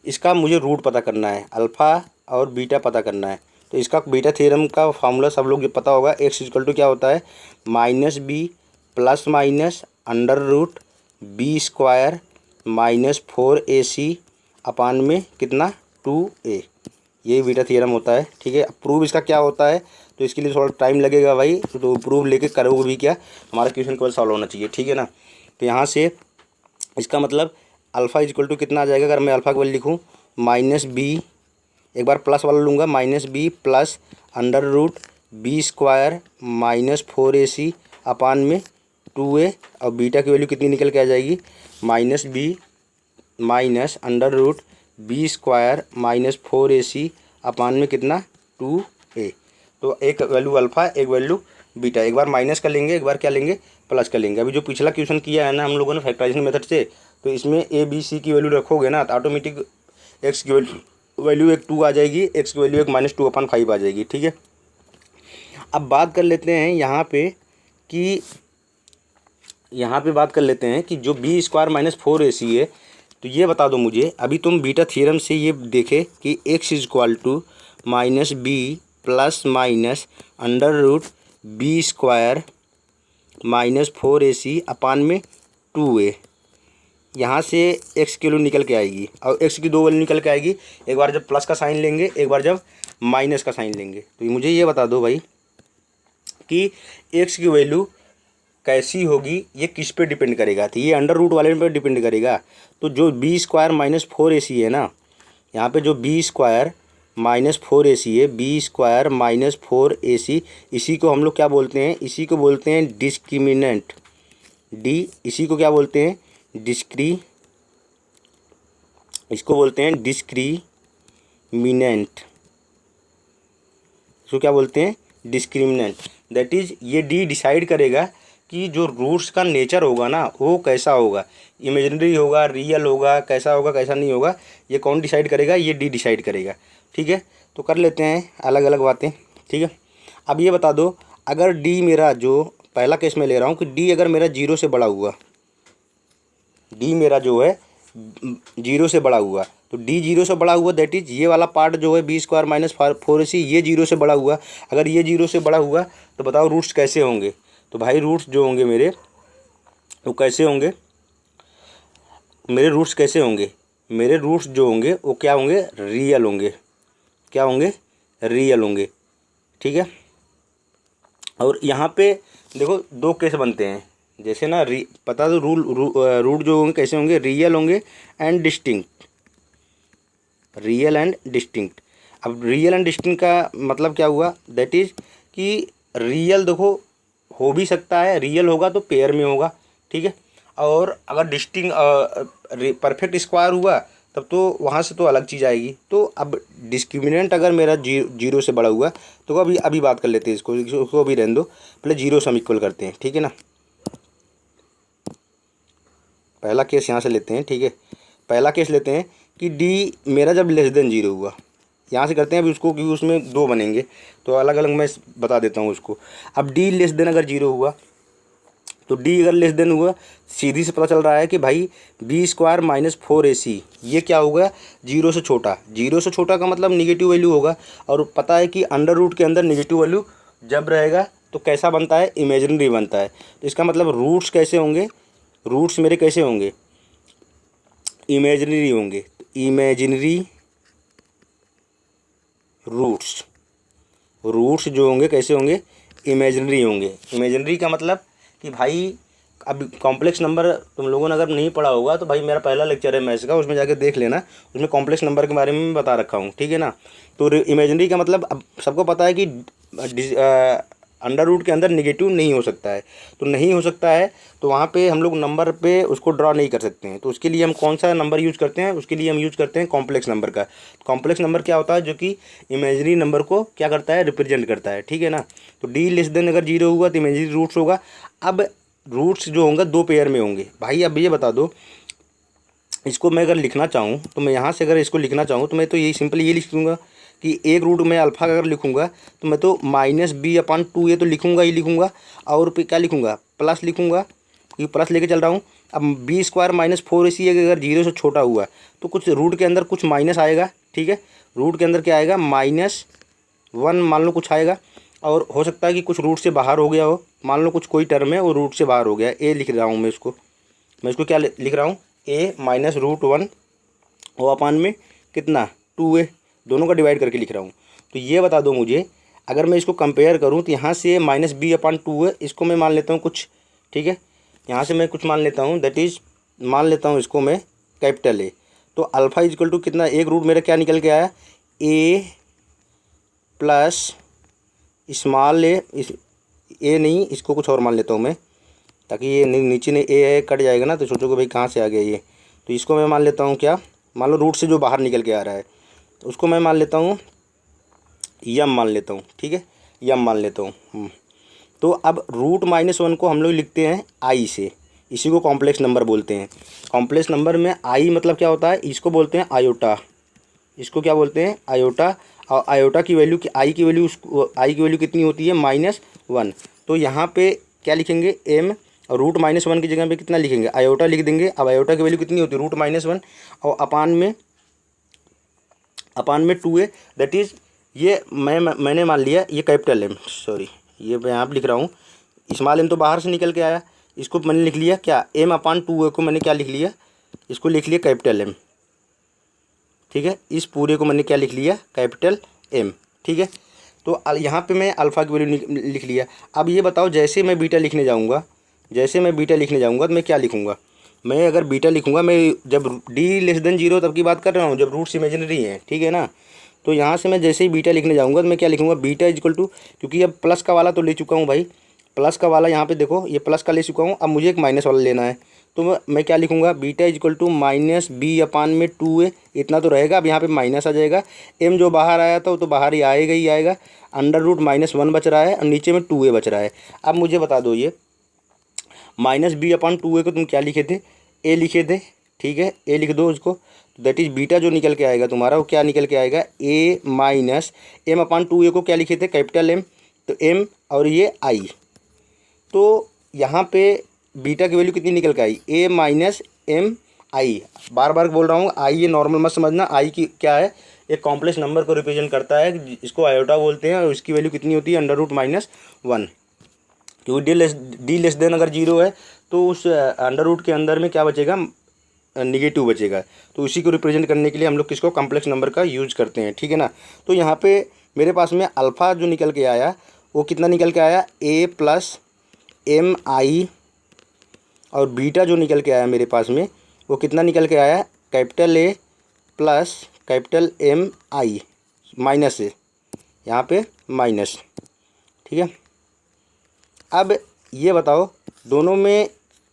इसका मुझे रूट पता करना है, अल्फ़ा और बीटा पता करना है। तो इसका बीटा थ्योरम का फार्मूला सब लोग पता होगा, x इक्वल टू क्या होता है, -b plus minus under root b² minus 4ac upon में कितना 2a, ये बीटा थ्योरम होता है, ठीक है। प्रूव इसका क्या होता है, तो इसके लिए थोड़ा टाइम लगेगा भाई, तो प्रूव लेके करोगे भी क्या, हमारा क्वेश्चन केवल सॉल्व होना चाहिए, ठीक है ना। तो यहाँ से इसका मतलब अल्फ़ा इक्वल टू कितना आ जाएगा, अगर मैं अल्फ़ा को लिखूँ -b, एक बार प्लस वाला लूँगा, -b plus under root b² minus 4ac upon में 2a, और बीटा की वैल्यू कितनी निकल के आ जाएगी, -b minus under root b² minus 4ac upon में कितना 2a। तो एक वैल्यू अल्फ़ा, एक वैल्यू बीटा, एक बार माइनस कर लेंगे, एक बार क्या लेंगे, प्लस कर लेंगे। अभी जो पिछला क्वेश्चन किया है ना हम लोगों ने फैक्टराइजेशन मेथड से, तो इसमें a b c की वैल्यू रखोगे ना तो ऑटोमेटिक x की वैल्यू एक 2 आ जाएगी, x की वैल्यू एक -2/5 आ जाएगी, ठीक है। अब बात कर लेते हैं यहाँ पे कि बात कर लेते हैं कि जो b² माइनस 4ac है, तो ये बता दो मुझे, अभी तुम बीटा थ्योरम से ये देखे कि x equal to -b plus minus under root b² minus 4ac upon में 2a, यहाँ से x की वैल्यू निकल के आएगी, और x की दो वैल्यू निकल के आएगी, एक बार जब प्लस का साइन लेंगे, एक बार जब माइनस का साइन लेंगे। तो मुझे ये बता दो भाई कि x की वैल्यू कैसी होगी, ये किस पे डिपेंड करेगा, तो ये अंडर रूट वाले पे डिपेंड करेगा। तो जो b² माइनस 4ac है ना, यहाँ पे जो b² माइनस 4ac है, b² माइनस 4ac, इसी को हम लोग क्या बोलते हैं, इसी को बोलते हैं डिस्क्रिमिनेंट, इसी को क्या बोलते हैं, इसको बोलते हैं डिस्क्रिमिनेंट, इसको क्या बोलते हैं, डिस्क्रिमिनेंट। दैट इज़ ये डी डिसाइड करेगा कि जो रूट्स का नेचर होगा ना वो कैसा होगा, इमेजिनरी होगा, रियल होगा, कैसा होगा कैसा नहीं होगा, ये कौन डिसाइड करेगा, ये डी डिसाइड करेगा, ठीक है। तो कर लेते हैं अलग अलग बातें, ठीक है। अब ये बता दो, अगर डी मेरा, जो पहला केस मैं ले रहा हूँ कि डी अगर मेरा 0 से बड़ा हुआ, डी मेरा जो है 0 से बड़ा हुआ, तो डी 0 से बड़ा हुआ, दैट इज़ ये वाला पार्ट जो है b² माइनस 4ac, ये 0 से बड़ा हुआ। अगर ये 0 से बड़ा हुआ तो बताओ रूट्स कैसे होंगे, तो भाई रूट्स जो होंगे मेरे वो कैसे होंगे, मेरे रूट्स कैसे होंगे, मेरे रूट्स जो होंगे वो क्या होंगे, रियल होंगे, क्या होंगे, रियल होंगे, ठीक है। और यहाँ पे देखो दो केस बनते हैं, जैसे ना पता तो रूट जो होंगे कैसे होंगे, रियल होंगे and distinct, real and distinct. अब रियल एंड डिस्टिंक्ट का मतलब क्या हुआ, दैट इज़ कि रियल देखो हो भी सकता है, रियल होगा तो पेयर में होगा, ठीक है। और अगर डिस्टिंक्ट परफेक्ट स्क्वायर हुआ तब तो वहाँ से तो अलग चीज़ आएगी। तो अब डिस्क्रिमिनेंट अगर मेरा 0 से बड़ा हुआ तो अभी बात कर लेते हैं, इसको अभी रहने दो, पहले 0 से हम इक्वल करते हैं, ठीक है ना। पहला केस यहाँ से लेते हैं, ठीक है। पहला केस लेते हैं कि डी मेरा जब <0 हुआ, यहाँ से करते हैं अभी उसको, क्योंकि उसमें दो बनेंगे तो अलग अलग मैं बता देता हूँ उसको। अब डी अगर 0 हुआ, तो डी अगर हुआ, सीधी से पता चल रहा है कि भाई b² माइनस 4ac ये क्या होगा, 0 से छोटा, 0 से छोटा का मतलब निगेटिव वैल्यू होगा। और पता है कि अंडर रूट के अंदर निगेटिव वैल्यू जब रहेगा तो कैसा बनता है, इमेजिनरी बनता है। तो इसका मतलब रूट्स कैसे होंगे, रूट्स मेरे कैसे होंगे, इमेजिनरी होंगे। तो इमेजिनरी रूट्स जो होंगे कैसे होंगे, इमेजिनरी होंगे। इमेजिनरी का मतलब कि भाई अब कॉम्प्लेक्स नंबर तुम लोगों ने अगर नहीं पढ़ा होगा तो भाई मेरा पहला लेक्चर है मैथ्स का, उसमें जाके देख लेना, उसमें कॉम्प्लेक्स नंबर के बारे में मैं बता रखा हूँ, ठीक है ना। तो इमेजिनरी का मतलब अब सबको पता है कि अंडर रूट के अंदर निगेटिव नहीं हो सकता है, तो नहीं हो सकता है तो वहाँ पे हम लोग नंबर पे उसको ड्रॉ नहीं कर सकते हैं। तो उसके लिए हम कौन सा नंबर यूज़ करते हैं, उसके लिए हम यूज़ करते हैं कॉम्प्लेक्स नंबर का। कॉम्प्लेक्स नंबर क्या होता है, जो कि इमेजिनरी नंबर को क्या करता है, रिप्रेजेंट करता है, ठीक है ना। तो डी लेस देन अगर जीरो हुआ तो इमेजिनरी रूट्स होगा। अब रूट्स जो होंगे दो पेयर में होंगे भाई। अब ये बता दो, इसको मैं अगर लिखना चाहूँ तो मैं यहाँ से अगर इसको लिखना चाहूँ तो मैं तो यही सिंपल ये लिख दूँगा कि एक रूट में अल्फ़ा अगर लिखूँगा तो मैं तो -b/2 ये तो लिखूँगा ही लिखूँगा, और फिर क्या लिखूँगा, प्लस लिखूँगा, ये प्लस लेके चल रहा हूँ। अब b² - 4ac अगर जीरो से छोटा हुआ तो कुछ रूट के अंदर कुछ माइनस आएगा, ठीक है। रूट के अंदर क्या आएगा, -1 मान लो कुछ आएगा, और हो सकता है कि कुछ रूट से बाहर हो गया हो, मान लो कुछ कोई टर्म है वो रूट से बाहर हो गया, ए लिख रहा हूँ मैं इसको क्या लिख रहा हूँ, a-√1 और अपान में कितना 2a, दोनों का डिवाइड करके लिख रहा हूँ। तो ये बता दो मुझे, अगर मैं इसको कंपेयर करूँ तो यहाँ से -b/2 है, इसको मैं मान लेता हूँ कुछ, ठीक है। यहाँ से मैं कुछ मान लेता हूँ, दैट इज़ मान लेता हूँ इसको मैं कैपिटल ए। तो अल्फ़ा इजकल टू कितना, एक रूट मेरा क्या निकल के आया, a प्लस स्मॉल ए, ए नहीं इसको कुछ और मान लेता हूँ मैं, ताकि ये नीचे ने ए कट जाएगा ना तो सोचो कि भाई कहाँ से आ गया ये। तो इसको मैं मान लेता हूँ क्या, मान लो रूट से जो बाहर निकल के आ रहा है तो उसको मैं मान लेता हूँ यम मान लेता हूँ, ठीक है, यम मान लेता हूँ। तो अब √-1 को हम लोग लिखते हैं आई से, इसी को कॉम्प्लेक्स नंबर बोलते हैं। कॉम्प्लेक्स नंबर में आई मतलब क्या होता है, इसको बोलते हैं आयोटा, इसको क्या बोलते हैं, आयोटा। और आयोटा की वैल्यू, आई की वैल्यू, उसको आई की वैल्यू कितनी होती है, -1। तो यहाँ पे क्या लिखेंगे, m, और √-1 की जगह पे कितना लिखेंगे, आयोटा लिख देंगे। अब आयोटा की वैल्यू कितनी होती है, √-1, और अपान में 2a, दैट इज़ ये मैंने मान लिया ये कैपिटल एम, सॉरी ये मैं यहाँ पे लिख रहा हूँ, स्मॉल एम तो बाहर से निकल के आया, इसको मैंने लिख लिया क्या, m/2a को मैंने क्या लिख लिया, इसको लिख लिया कैपिटल एम, ठीक है। इस पूरे को मैंने क्या लिख लिया, कैपिटल एम, ठीक है। तो यहाँ पे मैं अल्फ़ा की वैल्यू लिख लिया। अब ये बताओ, जैसे मैं बीटा लिखने जाऊँगा तो मैं क्या लिखूँगा, मैं अगर बीटा लिखूँगा, मैं जब डी लेस देन जीरो तब की बात कर रहा हूँ, जब रूट्स इमेजिनरी हैं, ठीक है ना। तो यहाँ से मैं जैसे ही बीटा लिखने जाऊँगा तो मैं क्या लिखूँगा, बीटा इजक्वल टू, क्योंकि अब प्लस का वाला तो ले चुका हूँ भाई, प्लस का वाला यहाँ पे देखो ये प्लस का ले चुका हूँ, अब मुझे एक माइनस वाला लेना है। तो मैं क्या लिखूँगा, बीटा इजक्वल टू -b/2a, इतना तो रहेगा। अब यहाँ पे माइनस आ जाएगा, m जो बाहर आया था वो तो बाहर ही आएगा, अंडर रूट -1 बच रहा है और नीचे में 2a बच रहा है। अब मुझे बता दो, ये -b/2a को तुम क्या लिखे थे, a लिखे थे, ठीक है, a लिख दो उसको। दैट इज बीटा जो निकल के आएगा तुम्हारा वो क्या निकल के आएगा, a माइनस m/2a को क्या लिखे थे, कैपिटल M, तो m और ये i। तो यहाँ पे बीटा की वैल्यू कितनी निकल के आई, a-mi, बार बार बोल रहा हूँ, आई ये नॉर्मल मत समझना, आई की क्या है, एक कॉम्प्लेक्स नंबर को रिप्रेजेंट करता है, इसको आयोटा बोलते हैं, और इसकी वैल्यू कितनी होती है, अंडर रूट -1। क्योंकि डी लेस देन अगर जीरो है तो उस अंडर रूट के अंदर में क्या बचेगा, निगेटिव बचेगा। तो इसी को रिप्रेजेंट करने के लिए हम लोग किसको, कॉम्प्लेक्स नंबर का यूज करते हैं, ठीक है ना। तो यहाँ पे मेरे पास में अल्फ़ा जो निकल के आया वो कितना निकल के आया, a+mi, और बीटा जो निकल के आया मेरे पास में वो कितना निकल के आया, capital A plus capital mi, minus से यहाँ पे माइनस, ठीक है। अब ये बताओ, दोनों में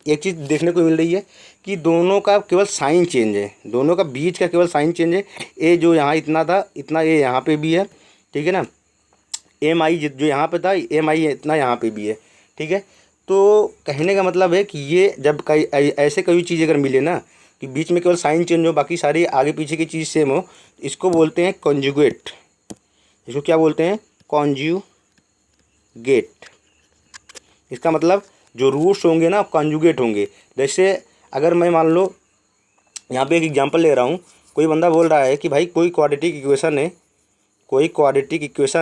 एक चीज़ देखने को मिल रही है कि दोनों का केवल साइन चेंज है, दोनों का बीच का केवल साइन चेंज है। ए जो यहाँ इतना था इतना ए यहाँ पे भी है, ठीक है ना। एम आई जो यहाँ पे था एम आई इतना यहाँ पे भी है, ठीक है। तो कहने का मतलब है कि ये जब कई ऐसे कई चीज़ अगर मिले ना कि बीच में केवल साइन चेंज हो, बाकी सारी आगे पीछे की चीज़ सेम हो, इसको बोलते हैं कॉन्जुगेट। इसको क्या बोलते हैं, कॉन्जुगेट। इसका मतलब जो रूट्स होंगे ना कॉन्जुगेट होंगे। जैसे अगर मैं मान लो यहाँ पे एक एग्जांपल ले रहा हूँ, कोई बंदा बोल रहा है कि भाई कोई क्वाड्रेटिक इक्वेशन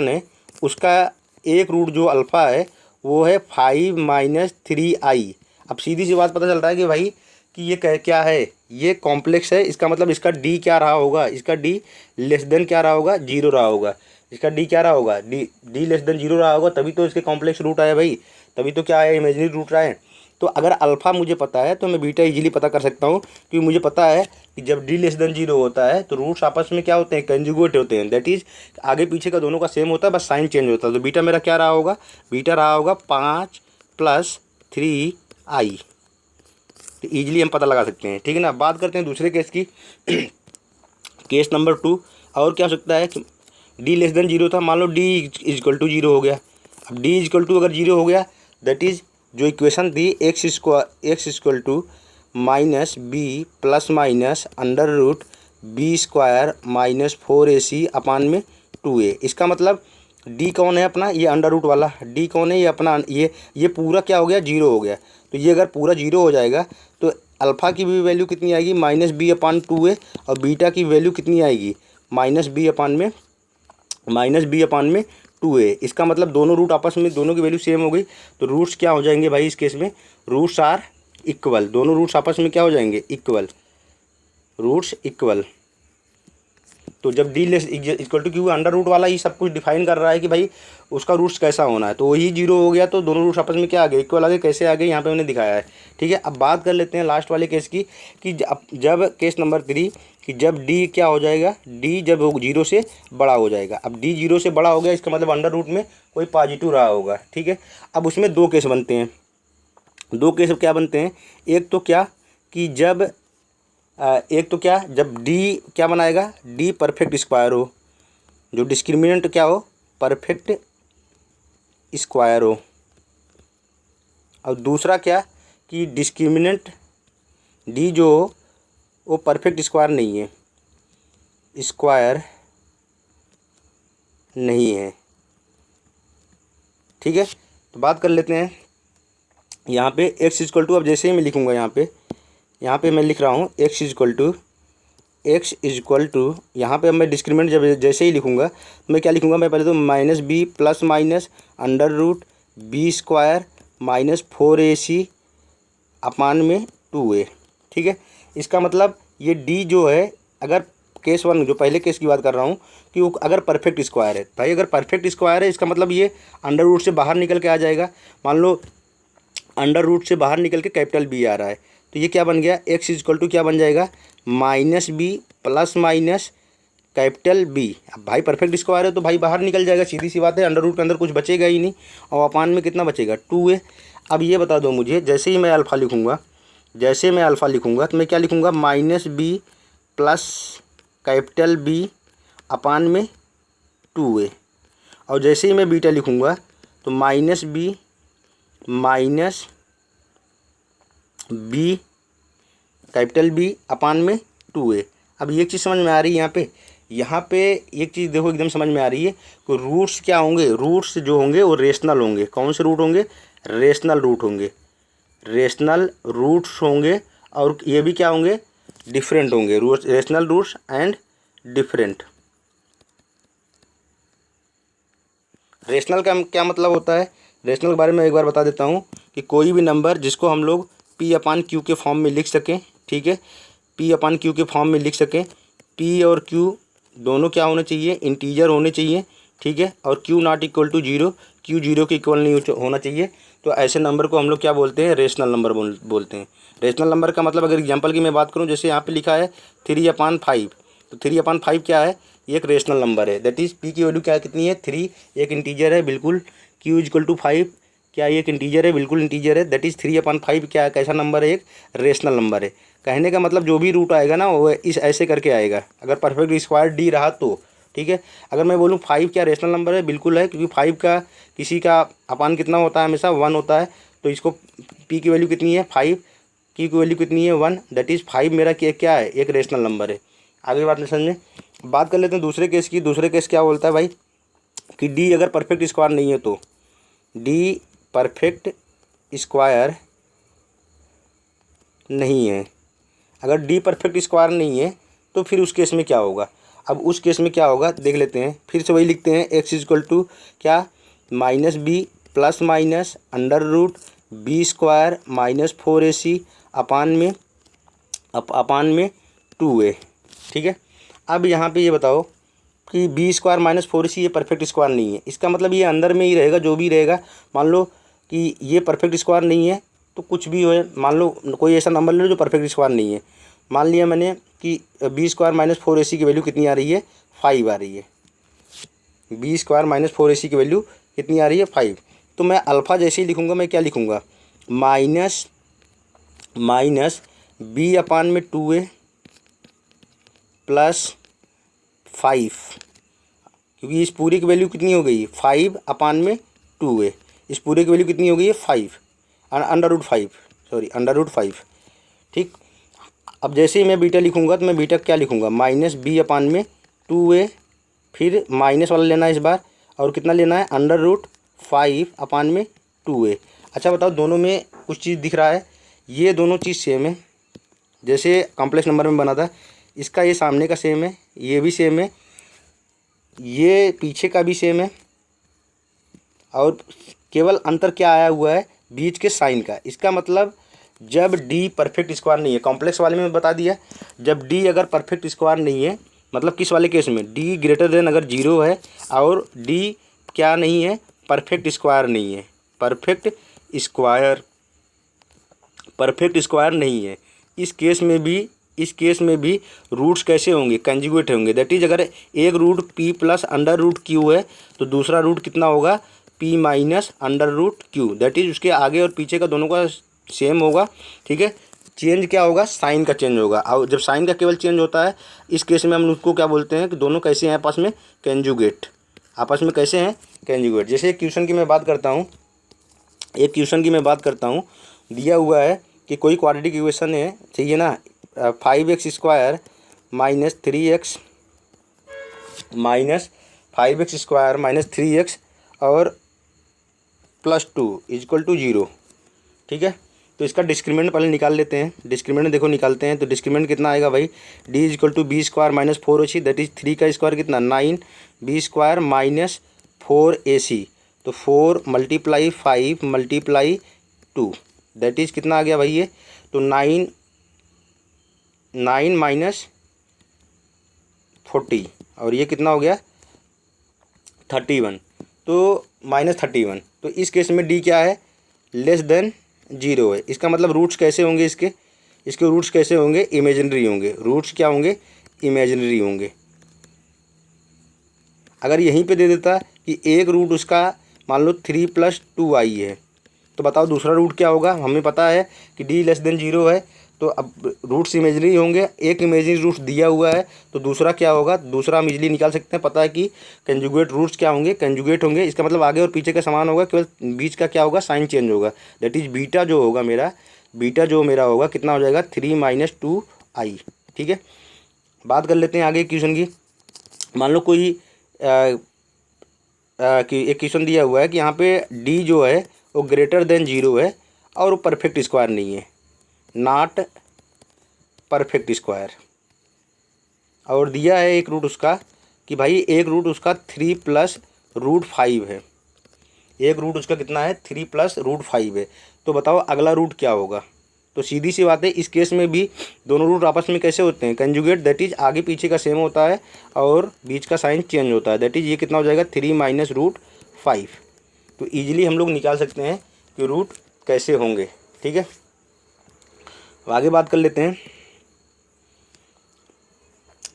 है, उसका एक रूट जो अल्फ़ा है वो है 5 - 3i। अब सीधी सी बात पता चल रहा है कि भाई कि ये क्या है, ये कॉम्प्लेक्स है, इसका मतलब इसका डी क्या रहा होगा, इसका डी लेस देन क्या रहा होगा, जीरो रहा होगा। इसका डी क्या रहा होगा, डी लेस देन जीरो रहा होगा, तभी तो इसके कॉम्प्लेक्स रूट आया भाई, तभी तो क्या आया, इमेजिनरी रूट रहा है। तो अगर अल्फ़ा मुझे पता है तो मैं बीटा इजीली पता कर सकता हूँ, क्योंकि मुझे पता है कि जब डी लेस देन जीरो होता है तो रूट्स आपस में क्या होते हैं, कंजुगेट होते हैं, दैट इज़ आगे पीछे का दोनों का सेम होता है, बस साइन चेंज होता है। तो बीटा मेरा क्या रहा होगा, बीटा रहा होगा 5 + 3i। तो ईजिली हम पता लगा सकते हैं, ठीक है ना। बात करते हैं दूसरे केस की केस नंबर 2। और क्या हो सकता है कि डी लेस देन जीरो था, मान लो डी इजक्वल टू जीरो हो गया। अब डी इजक्वल टू अगर जीरो हो गया, दैट इज़ जो इक्वेशन थी x equal to minus b plus minus under root b square minus 4ac upon में 2a। इसका मतलब डी कौन है अपना, ये अंडर रूट वाला डी कौन है, ये अपना ये पूरा क्या हो गया, जीरो हो गया। तो ये अगर पूरा जीरो हो जाएगा तो अल्फ़ा की भी वैल्यू कितनी आएगी, -b/2a, और बीटा की वैल्यू कितनी आएगी, -b/2a। इसका मतलब दोनों रूट आपस में दोनों की वैल्यू सेम हो गई, तो रूट्स क्या हो जाएंगे भाई, इस केस में रूट्स आर इक्वल, दोनों रूट्स आपस में क्या हो जाएंगे, इक्वल, रूट्स इक्वल। तो जब डी लेस इक्वल टू, क्योंकि अंडर रूट वाला ही सब कुछ डिफाइन कर रहा है कि भाई उसका रूट्स कैसा होना है, तो वही जीरो हो गया, तो दोनों रूट्स आपस में क्या आ गए, इक्वल आ गए। कैसे आ गए, यहाँ पे मैंने दिखाया है, ठीक है। अब बात कर लेते हैं लास्ट वाले केस की, कि जब केस नंबर 3 कि जब डी क्या हो जाएगा, डी जब वो जीरो से बड़ा हो जाएगा। अब डी जीरो से बड़ा हो गया, इसका मतलब अंडर रूट में कोई पॉजिटिव रहा होगा, ठीक है। अब उसमें दो केस बनते हैं, दो केस क्या बनते हैं, एक तो क्या कि जब जब डी क्या बनाएगा, डी परफेक्ट स्क्वायर हो, जो डिस्क्रिमिनेंट क्या हो, परफेक्ट स्क्वायर हो। और दूसरा क्या कि डिस्क्रिमिनेंट डी जो हो वो परफेक्ट स्क्वायर नहीं है, स्क्वायर नहीं है, ठीक है। तो बात कर लेते हैं यहाँ पे x इक्वल टू, अब जैसे ही मैं लिखूँगा यहाँ पे मैं लिख रहा हूँ x इक्वल टू, यहाँ पे मैं डिस्क्रिमिनेंट जब जैसे ही लिखूँगा तो मैं क्या लिखूँगा, मैं पहले तो -b plus minus under root b square minus 4ac upon में 2a, ठीक है। इसका मतलब ये d जो है, अगर केस 1 जो पहले केस की बात कर रहा हूँ कि वो अगर परफेक्ट स्क्वायर है, भाई अगर परफेक्ट स्क्वायर है इसका मतलब ये अंडर रूट से बाहर निकल के आ जाएगा। मान लो अंडर रूट से बाहर निकल के कैपिटल बी आ रहा है, तो ये क्या बन गया, x इक्वल टू क्या बन जाएगा, -b plus minus capital B. अब भाई परफेक्ट स्क्वायर है तो भाई बाहर निकल जाएगा, सीधी सी बात है, अंडर रूट के अंदर कुछ बचेगा ही नहीं, और अपान में कितना बचेगा, 2a। अब ये बता दो मुझे, जैसे ही मैं अल्फ़ा लिखूँगा, तो मैं क्या लिखूँगा, -b plus capital b upon में 2a। और जैसे ही मैं बीटा लिखूँगा तो -b minus b capital b upon में 2a। अब ये चीज़ समझ में आ रही है यहाँ पे एक चीज़ देखो एकदम समझ में आ रही है कि रूट्स क्या होंगे, रूट्स जो होंगे वो रेशनल होंगे। कौन से रूट होंगे, रेशनल रूट होंगे, रेशनल रूट्स होंगे। और ये भी क्या होंगे, डिफरेंट होंगे, rational roots and different. Rational का क्या मतलब होता है, रेशनल के बारे में एक बार बता देता हूँ कि कोई भी नंबर जिसको हम लोग p/q के फॉर्म में लिख सकें, ठीक है, p/q के फॉर्म में लिख सकें। p और q दोनों क्या होने चाहिए, इंटीजर होने चाहिए, ठीक है। और q not equal to zero, q zero के इक्वल नहीं होना चाहिए। तो ऐसे नंबर को हम लोग क्या बोलते हैं, रेशनल नंबर बोलते हैं। रेशनल नंबर का मतलब अगर एग्जांपल की मैं बात करूं, जैसे यहाँ पे लिखा है 3/5, तो 3/5 क्या है, ये एक रेशनल नंबर है। दैट इज़ p की वैल्यू क्या कितनी है, 3, एक इंटीजर है बिल्कुल। q इक्वल टू 5, क्या ये एक इंटीजर है, बिल्कुल इंटीजर है। दैट इज़ 3/5 क्या है, कैसा नंबर है, एक रेशनल नंबर है। कहने का मतलब जो भी रूट आएगा ना वो इस ऐसे करके आएगा, अगर परफेक्ट स्क्वायर डी रहा तो, ठीक है। अगर मैं बोलूँ 5 क्या रेशनल नंबर है, बिल्कुल है, क्योंकि 5 का किसी का अपान कितना होता है, हमेशा 1 होता है। तो इसको p की वैल्यू कितनी है 5, q की वैल्यू कितनी है 1, दैट इज़ 5 मेरा क्या है, एक रेशनल नंबर है। आगे बात नहीं समझ में। बात कर लेते हैं दूसरे केस की। दूसरे केस क्या बोलता है भाई कि डी अगर परफेक्ट स्क्वायर नहीं है, तो डी परफेक्ट स्क्वायर नहीं है। अगर डी परफेक्ट स्क्वायर नहीं है तो फिर उस केस में क्या होगा। अब उस केस में क्या होगा देख लेते हैं, फिर से वही लिखते हैं, x इक्वल टू क्या, -b plus minus under root b square minus 4ac upon में 2a, ठीक है। अब यहाँ पे ये बताओ कि बी स्क्वायर माइनस 4ac ये परफेक्ट स्क्वायर नहीं है। इसका मतलब ये अंदर में ही रहेगा, जो भी रहेगा। मान लो कि ये परफेक्ट स्क्वायर नहीं है तो कुछ भी हो, मान लो कोई ऐसा नंबर ले लो जो परफेक्ट स्क्वायर नहीं है। मान लिया मैंने कि बी स्क्वायर माइनस 4ac की वैल्यू कितनी आ रही है, 5 आ रही है। बी स्क्वायर माइनस 4ac की वैल्यू कितनी आ रही है, 5। तो मैं अल्फ़ा जैसे ही लिखूँगा, मैं क्या लिखूँगा, माइनस बी अपान में 2a प्लस 5, क्योंकि इस पूरी की वैल्यू कितनी हो गई, 5 अपान में 2a। इस पूरे की वैल्यू कितनी हो गई है, 5 अंडर रूट 5। ठीक। अब जैसे ही मैं बीटा लिखूँगा तो मैं बीटा क्या लिखूँगा, माइनस बी अपान में 2a, फिर माइनस वाला लेना है इस बार, और कितना लेना है, अंडर रूट 5 अपान में 2a। अच्छा बताओ, दोनों में कुछ चीज़ दिख रहा है, ये दोनों चीज़ सेम है। जैसे कॉम्प्लेक्स नंबर में बना था, इसका ये सामने का सेम है, ये भी सेम है, ये पीछे का भी सेम है, और केवल अंतर क्या आया हुआ है, बीच के साइन का। इसका मतलब जब डी परफेक्ट स्क्वायर नहीं है, कॉम्प्लेक्स वाले में बता दिया, जब डी अगर परफेक्ट स्क्वायर नहीं है, मतलब किस वाले केस में, डी ग्रेटर देन अगर 0 है और डी क्या नहीं है, परफेक्ट स्क्वायर नहीं है, परफेक्ट स्क्वायर नहीं है, इस केस में भी रूट्स कैसे होंगे, कंजुगेट होंगे। दैट इज अगर एक root p plus under root q है तो दूसरा रूट कितना होगा, p minus under root q. That is उसके आगे और पीछे का दोनों का सेम होगा। ठीक है। चेंज क्या होगा, साइन का चेंज होगा। और जब साइन का केवल चेंज होता है, इस केस में हम उसको क्या बोलते हैं कि दोनों कैसे हैं आपस में, कंजुगेट। आपस में कैसे हैं, कंजुगेट। जैसे एक क्वेश्चन की मैं बात करता हूँ, दिया हुआ है कि कोई क्वाड्रेटिक इक्वेशन है, चाहिए ना, 5x square minus 3x minus 3x और प्लस 2 इजक्वल टू 0। ठीक है। तो इसका डिस्क्रिमिनेंट पहले निकाल लेते हैं। डिस्क्रिमिनेंट देखो निकालते हैं, तो डिस्क्रिमिनेंट कितना आएगा भाई, d is equal to b square minus 4ac, that is 3 का स्क्वायर कितना 9, बी स्क्वायर माइनस 4ac, तो 4 मल्टीप्लाई 5 मल्टीप्लाई 2, दैट इज कितना आ गया भाई ये, तो 9 माइनस 40, और ये कितना हो गया 31, तो माइनस 31। तो इस केस में डी क्या है, लेस देन 0 है। इसका मतलब रूट्स कैसे होंगे, इसके रूट्स कैसे होंगे, इमेजिनरी होंगे। रूट्स क्या होंगे, इमेजिनरी होंगे। अगर यहीं पे दे देता कि एक रूट उसका मान लो 3 + 2i है, तो बताओ दूसरा रूट क्या होगा। हमें पता है कि d लेस देन 0 है, तो अब रूट्स इमेजनरी होंगे। एक इमेजनरी रूट्स दिया हुआ है, तो दूसरा क्या होगा, दूसरा हम इजीली निकाल सकते हैं। पता है कि कंजुगेट रूट्स क्या होंगे, कंजुगेट होंगे। इसका मतलब आगे और पीछे का समान होगा, केवल बीच का क्या होगा, साइन चेंज होगा। दैट इज बीटा जो मेरा होगा कितना हो जाएगा, 3 - 2i। ठीक है। बात कर लेते हैं आगे क्वेश्चन की। मान लो कोई कि एक क्वेश्चन दिया हुआ है कि यहाँ पे d जो है वो ग्रेटर देन 0 है और वो परफेक्ट स्क्वायर नहीं है, नॉट परफेक्ट स्क्वायर। और दिया है एक रूट उसका कि भाई एक रूट उसका 3 + √5 है। एक रूट उसका कितना है, 3 + √5 है। तो बताओ अगला रूट क्या होगा। तो सीधी सी बात है, इस केस में भी दोनों रूट आपस में कैसे होते हैं, कंजुगेट। दैट इज आगे पीछे का सेम होता है और बीच का साइन चेंज होता है। दैट इज ये कितना हो जाएगा, 3 - √5। तो ईजिली हम लोग निकाल सकते हैं कि रूट कैसे होंगे। ठीक है। अब आगे बात कर लेते हैं।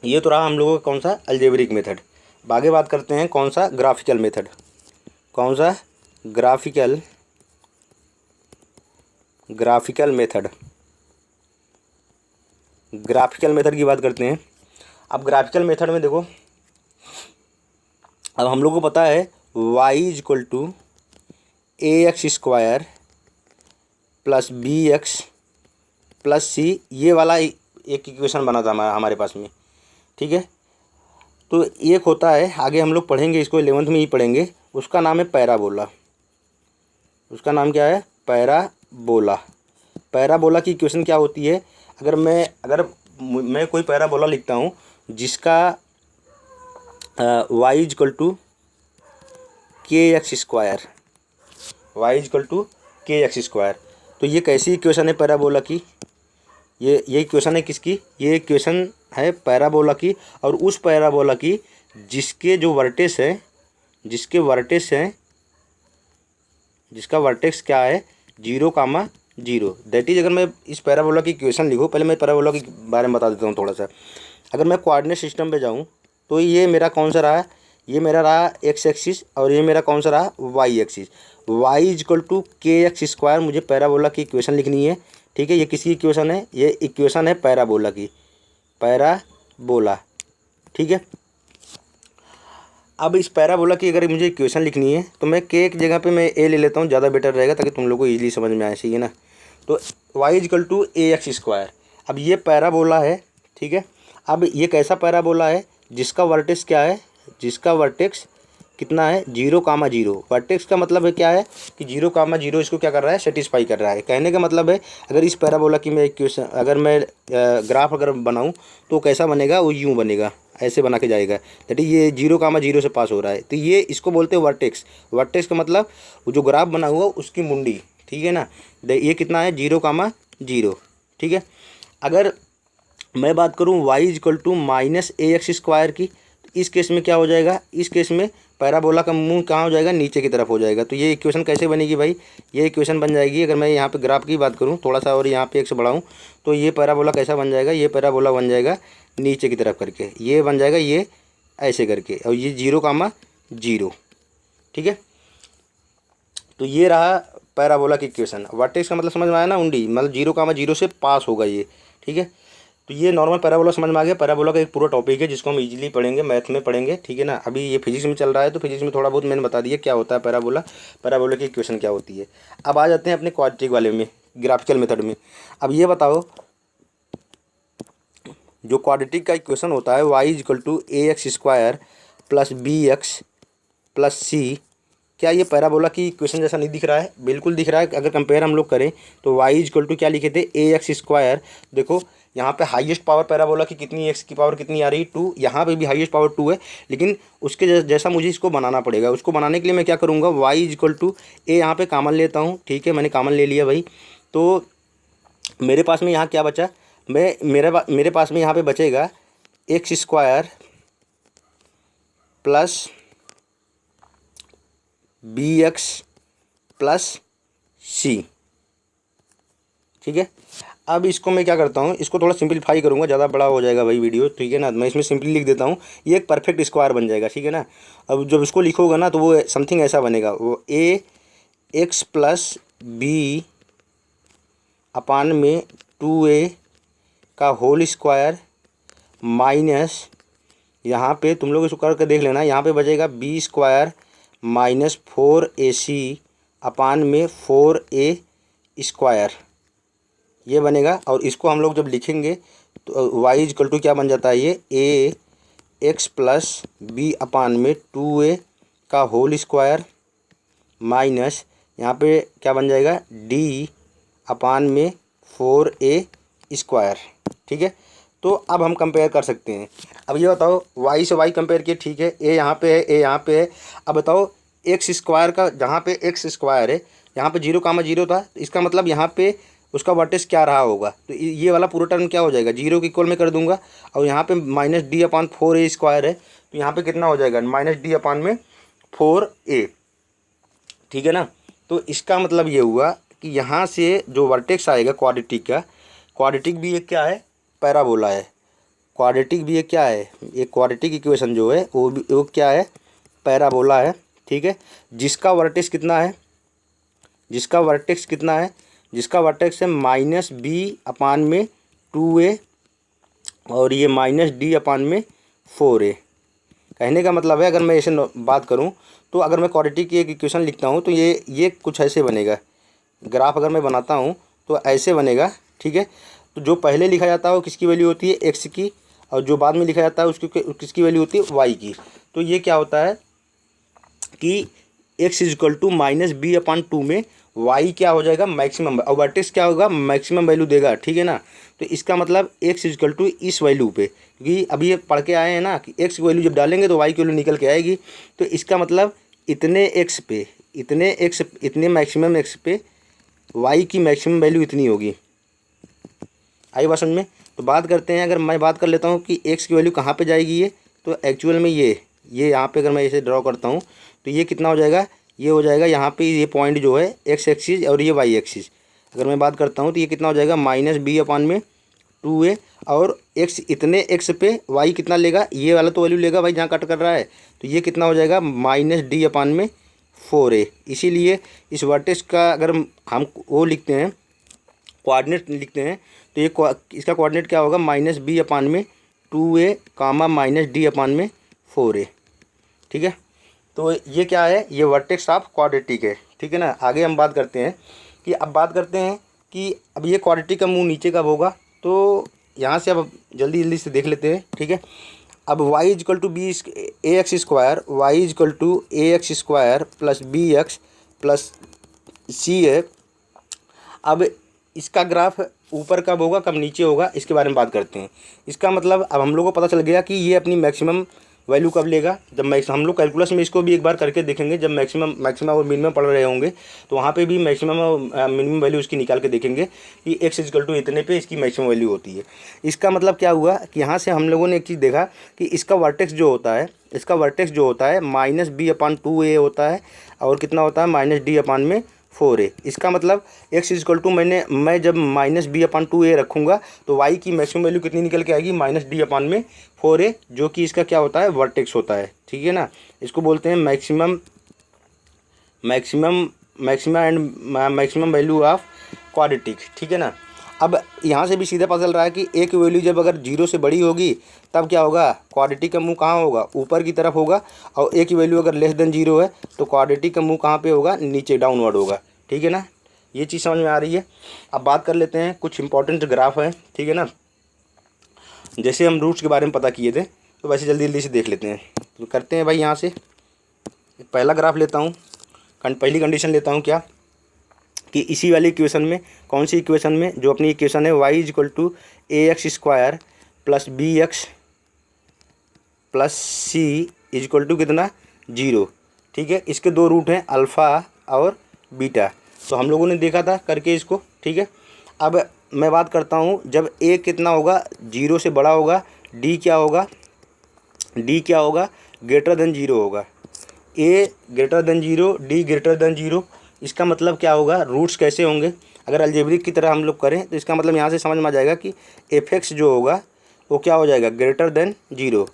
ये तो रहा हम लोगों का कौन सा, अलजेब्रिक मेथड। अब आगे बात करते हैं कौन सा, ग्राफिकल मेथड। कौन सा, ग्राफिकल मेथड। ग्राफिकल मेथड की बात करते हैं। अब ग्राफिकल मेथड में देखो, अब हम लोग को पता है y = ax² + bx + c, ये वाला एक इक्वेशन बना था हमारे पास में। ठीक है। तो एक होता है, आगे हम लोग पढ़ेंगे इसको, 11th में ही पढ़ेंगे, उसका नाम है पैराबोला। उसका नाम क्या है, पैराबोला। पैराबोला की इक्वेशन क्या होती है, अगर मैं कोई पैराबोला लिखता हूँ जिसका y = kx², तो ये कैसी इक्वेशन है पैराबोला की, ये इक्वेशन है किसकी, ये इक्वेशन है पैराबोला की। और उस पैराबोला की जिसके जो वर्टेक्स है, जिसके वर्टेक्स हैं, जिसका वर्टेक्स क्या है 0,0। दैट इज, अगर मैं इस पैराबोला की इक्वेशन लिखूँ, पहले मैं पैराबोला के बारे में बता देता हूँ थोड़ा सा। अगर मैं कोऑर्डिनेट सिस्टम पे जाऊँ तो ये मेरा कौन सा रहा, ये मेरा रहा एक्स एक्सिस, और ये मेरा कौन सा रहा y axis. Y is equal to k x square मुझे पैराबोला की इक्वेशन लिखनी है, ठीक है। ये किसकी इक्वेशन है, ये इक्वेशन है पैराबोला की, पैराबोला, ठीक है। अब इस पैराबोला की अगर मुझे इक्वेशन लिखनी है तो मैं के एक जगह पे मैं ए ले लेता हूँ, ज़्यादा बेटर रहेगा ताकि तुम लोग को ईजिली समझ में आए, सही है ना। तो y is equal to A x square. अब ये पैराबोला है, ठीक है। अब ये कैसा पैराबोला है, जिसका वर्टेक्स क्या है, जिसका वर्टेक्स कितना है 0,0। वर्टेक्स का मतलब है क्या है कि 0,0 इसको क्या कर रहा है, सेटिस्फाई कर रहा है। कहने का मतलब है अगर इस पैराबोला की मैं इक्वेशन, अगर मैं ग्राफ अगर बनाऊं तो कैसा बनेगा, वो यूँ बनेगा, ऐसे बना के जाएगा। दैट इज ये 0,0 से पास हो रहा है, तो ये इसको बोलते हैं वर्टेक्स। वर्टेक्स का मतलब वो जो ग्राफ बना हुआ उसकी मुंडी, ठीक है ना। ये कितना है 0,0, ठीक है। अगर मैं बात करूं y is equal to minus a x square की, तो इस केस में क्या हो जाएगा, इस केस में पैराबोला का मुंह कहाँ हो जाएगा, नीचे की तरफ हो जाएगा। तो ये इक्वेशन कैसे बनेगी भाई, ये इक्वेशन बन जाएगी, अगर मैं यहाँ पे ग्राफ की बात करूँ थोड़ा सा और यहाँ पे एक से बढ़ाऊँ तो ये पैराबोला कैसा बन जाएगा, ये पैराबोला बन जाएगा नीचे की तरफ करके, ये बन जाएगा ये ऐसे करके, और ये 0,0, ठीक है। तो ये रहा पैराबोला की इक्वेशन। वर्टेक्स का मतलब समझ में आया ना, उंडी मतलब 0,0 से पास होगा ये, ठीक है। तो ये नॉर्मल पैराबोला समझ में आ गया। पैराबोला का एक पूरा टॉपिक है जिसको हम इजीली पढ़ेंगे, मैथ में पढ़ेंगे, ठीक है ना। अभी ये फिजिक्स में चल रहा है तो फिजिक्स में थोड़ा बहुत मैंने बता दिया क्या होता है पैराबोला, पैराबोला की इक्वेशन क्या होती है। अब आ जाते हैं अपने क्वाड्रेटिक वाले में, ग्राफिकल मेथड में। अब ये बताओ, जो क्वाड्रेटिक का इक्वेशन होता है y is equal to A x square plus B x plus c, क्या ये पैराबोला की इक्वेशन जैसा नहीं दिख रहा है, बिल्कुल दिख रहा है। अगर कंपेयर हम लोग करें तो y इजक्वल टू क्या लिखे थे ए एक्स स्क्वायर, देखो यहाँ पे हाईएस्ट पावर पैराबोला की कितनी, एक्स की पावर कितनी आ रही 2, यहाँ पे भी हाईएस्ट पावर 2 है, लेकिन उसके जैसा मुझे इसको बनाना पड़ेगा। उसको बनाने के लिए मैं क्या करूँगा, y इजक्वल टू ए यहाँ पे कॉमन लेता हूँ, ठीक है। मैंने कॉमन ले लिया भाई, तो मेरे पास में यहाँ क्या बचा, मेरे पास में यहाँ पे बचेगा x square plus B x plus c, ठीक है। अब इसको मैं क्या करता हूँ, इसको थोड़ा सिंपलीफाई करूँगा, ज़्यादा बड़ा हो जाएगा भाई वीडियो, ठीक है ना। मैं इसमें सिंपली लिख देता हूँ, ये एक परफेक्ट स्क्वायर बन जाएगा, ठीक है ना। अब जब इसको लिखोगा ना तो वो समथिंग ऐसा बनेगा, वो ए एक्स प्लस बी अपान में 2a का होल स्क्वायर माइनस, यहाँ पे तुम लोग इसको करके देख लेना, यहाँ पे बचेगा B square minus 4ac upon में 4a स्क्वायर, ये बनेगा। और इसको हम लोग जब लिखेंगे तो y इजक्वल टू क्या बन जाता है, ये ए एक्स प्लस बी अपान में 2a का होल स्क्वायर माइनस यहाँ पे क्या बन जाएगा d अपान में 4a स्क्वायर, ठीक है। तो अब हम कंपेयर कर सकते हैं। अब ये बताओ y से y कंपेयर किए, ठीक है, a यहाँ पे है, a यहाँ पे है। अब बताओ एक्स स्क्वायर का, जहाँ पे एक्स स्क्वायर है यहाँ पे 0,0 था, इसका मतलब यहाँ पे उसका वर्टेक्स क्या रहा होगा, तो ये वाला पूरा टर्म क्या हो जाएगा, 0 के इक्वल में कर दूंगा। और यहाँ पे माइनस डी अपान 4a स्क्वायर है, तो यहाँ पे कितना हो जाएगा माइनस डी अपान में 4a, ठीक है ना। तो इसका मतलब ये हुआ कि यहाँ से जो वर्टेक्स आएगा क्वाड्रेटिक का, क्वाड्रेटिक भी एक क्या है पैराबोला है, क्वाड्रेटिक भी एक क्या है, एक क्वाड्रेटिक इक्वेशन जो है वो क्या है पैराबोला है, ठीक है। जिसका वर्टेक्स कितना है, जिसका वर्टेक्स कितना है, जिसका वर्टेक्स है माइनस बी अपान में 2a और ये माइनस डी अपान में 4a। कहने का मतलब है अगर मैं ऐसे बात करूं तो अगर मैं क्वाड्रेटिक की एक इक्वेशन लिखता हूं तो ये कुछ ऐसे बनेगा। ग्राफ अगर मैं बनाता हूं तो ऐसे बनेगा, ठीक है। तो जो पहले लिखा जाता है वो किसकी वैल्यू होती है एक्स की, और जो बाद में लिखा जाता है उसकी किसकी वैल्यू होती है वाई की। तो ये क्या होता है कि x is equal to minus b upon 2 में वाई क्या हो जाएगा मैक्सिमम, और वर्टेक्स क्या होगा मैक्सिमम वैल्यू देगा, ठीक है ना। तो इसका मतलब एक्स इजक्वल टू इस वैल्यू पे, क्योंकि अभी ये पढ़ के आए हैं ना कि एक्स की वैल्यू जब डालेंगे तो वाई की वैल्यू निकल के आएगी। तो इसका मतलब इतने एक्स पे, इतने मैक्सिमम एक्स पे वाई की मैक्सिमम वैल्यू इतनी होगी। आई बात समझ में। तो बात करते हैं, अगर मैं बात कर लेता हूँ कि एक्स की वैल्यू कहाँ पे जाएगी, ये तो एक्चुअल में ये यहाँ पे अगर मैं इसे ड्रॉ करता हूँ तो ये कितना हो जाएगा, ये हो जाएगा यहाँ पे ये पॉइंट जो है एक्स एक्सिस और ये वाई एक्सिस। अगर मैं बात करता हूँ तो ये कितना हो जाएगा -b/2a, और एक्स इतने एक्स पे वाई कितना लेगा, ये वाला तो वैल्यू लेगा भाई जहाँ कट कर रहा है, तो ये कितना हो जाएगा -d/4a। इसीलिए इस वर्टेक्स का अगर हम वो लिखते हैं, कोऑर्डिनेट लिखते हैं, तो ये इसका कोऑर्डिनेट क्या होगा, -b/2a, -d/4a। ठीक है, तो ये क्या है, ये वर्टेक्स ऑफ क्वाड्रेटिक है। ठीक है ना। आगे हम बात करते हैं कि अब ये क्वाड्रेटिक का मुंह नीचे कब होगा, तो यहाँ से अब जल्दी जल्दी से देख लेते हैं। ठीक है, अब y is equal to b A x square, y is equal to A x square plus B x plus c है। अब इसका ग्राफ ऊपर कब होगा कब नीचे होगा, इसके बारे में बात करते हैं। इसका मतलब अब हम लोग को पता चल गया कि ये अपनी मैक्सिमम वैल्यू कब लेगा, जब हम लोग कैलकुलस में इसको भी एक बार करके देखेंगे, जब मैक्सिमम और मिनिमम पढ़ रहे होंगे तो वहाँ पे भी मैक्सिमम और मिनिमम वैल्यू इसकी निकाल के देखेंगे कि x इजकल टू इतने पे इसकी मैक्सिमम वैल्यू होती है। इसका मतलब क्या हुआ कि यहाँ से हम लोगों ने एक चीज़ देखा कि इसका वर्टेक्स जो होता है -b/2a होता है, और कितना होता है -d/4a। इसका मतलब x इजकल टू मैं जब -b/2a रखूँगा तो y की मैक्सिमम वैल्यू कितनी निकल के आएगी, -d/4a, जो कि इसका क्या होता है, वर्टेक्स होता है। ठीक है ना। इसको बोलते हैं मैक्सिमम वैल्यू ऑफ क्वाड्रेटिक। ठीक है ना। अब यहाँ से भी सीधा पता चल रहा है कि a की वैल्यू जब अगर 0 से बड़ी होगी तब क्या होगा, क्वाड्रेटिक का मुंह कहाँ होगा, ऊपर की तरफ होगा, और a की वैल्यू अगर <0 है तो क्वाड्रेटिक का मुंह कहाँ पे होगा, नीचे, डाउनवर्ड होगा। ठीक है ना। ये चीज़ समझ में आ रही है। अब बात कर लेते हैं, कुछ इंपॉर्टेंट ग्राफ हैं। ठीक है ना। जैसे हम रूट्स के बारे में पता किए थे तो वैसे जल्दी जल्दी से देख लेते हैं। तो करते हैं भाई, यहाँ से पहला ग्राफ लेता हूँ, पहली कंडीशन लेता हूँ क्या, कि इसी वाली इक्वेशन में, कौन सी इक्वेशन में, जो अपनी इक्वेशन है y is equal to A x square plus B x plus c is equal to कितना, 0। ठीक है, इसके दो रूट हैं अल्फ़ा और बीटा, तो हम लोगों ने देखा था करके इसको। ठीक है, अब मैं बात करता हूँ, जब a कितना होगा, 0 से बड़ा होगा, d क्या होगा, ग्रेटर देन 0 होगा। a greater than 0, d greater than 0। इसका मतलब क्या होगा, रूट्स कैसे होंगे, अगर अलजेब्रिक की तरह हम लोग करें तो इसका मतलब यहाँ से समझ में आ जाएगा कि f(x) जो होगा वो क्या हो जाएगा, ग्रेटर देन 0।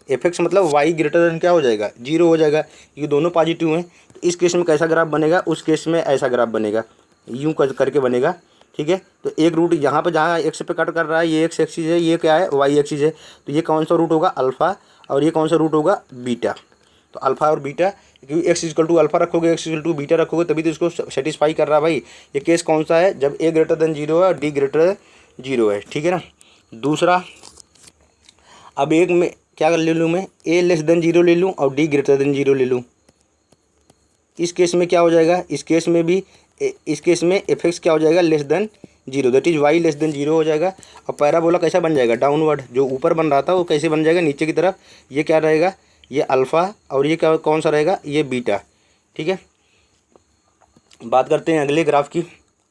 f(x) मतलब y ग्रेटर देन क्या हो जाएगा, 0 हो जाएगा। ये दोनों पॉजिटिव हैं, तो इस केस में कैसा ग्राफ बनेगा, उस केस में ऐसा ग्राफ बनेगा, यूँ करके बनेगा। ठीक है, तो एक रूट यहाँ पे जहाँ x पे कट कर रहा है, ये x एक्सिस है, ये क्या है, y एक्सिस है, तो ये कौन सा रूट होगा, अल्फ़ा, और ये कौन सा रूट होगा, बीटा। तो अल्फ़ा और बीटा, क्योंकि x इजकल टू अल्फ़ा रखोगे, x इजकल टू बीटा रखोगे, तभी तो इसको सेटिस्फाई कर रहा है भाई। ये केस कौन सा है, जब a ग्रेटर देन 0 है और d ग्रेटर देन 0 है। ठीक है ना। दूसरा, अब एक में क्या ले लूँ मैं, a लेस देन 0 ले लूँ और d ग्रेटर देन 0 ले लूँ। इस केस में क्या हो जाएगा, इस केस में f(x) क्या हो जाएगा, less than 0, that is y less than 0 हो जाएगा। और पैराबोला कैसा बन जाएगा, डाउनवर्ड, जो ऊपर बन रहा था वो कैसे बन जाएगा, नीचे की तरफ। ये क्या रहेगा, ये अल्फ़ा, और ये क्या, कौन सा रहेगा, ये बीटा। ठीक है, बात करते हैं अगले ग्राफ की।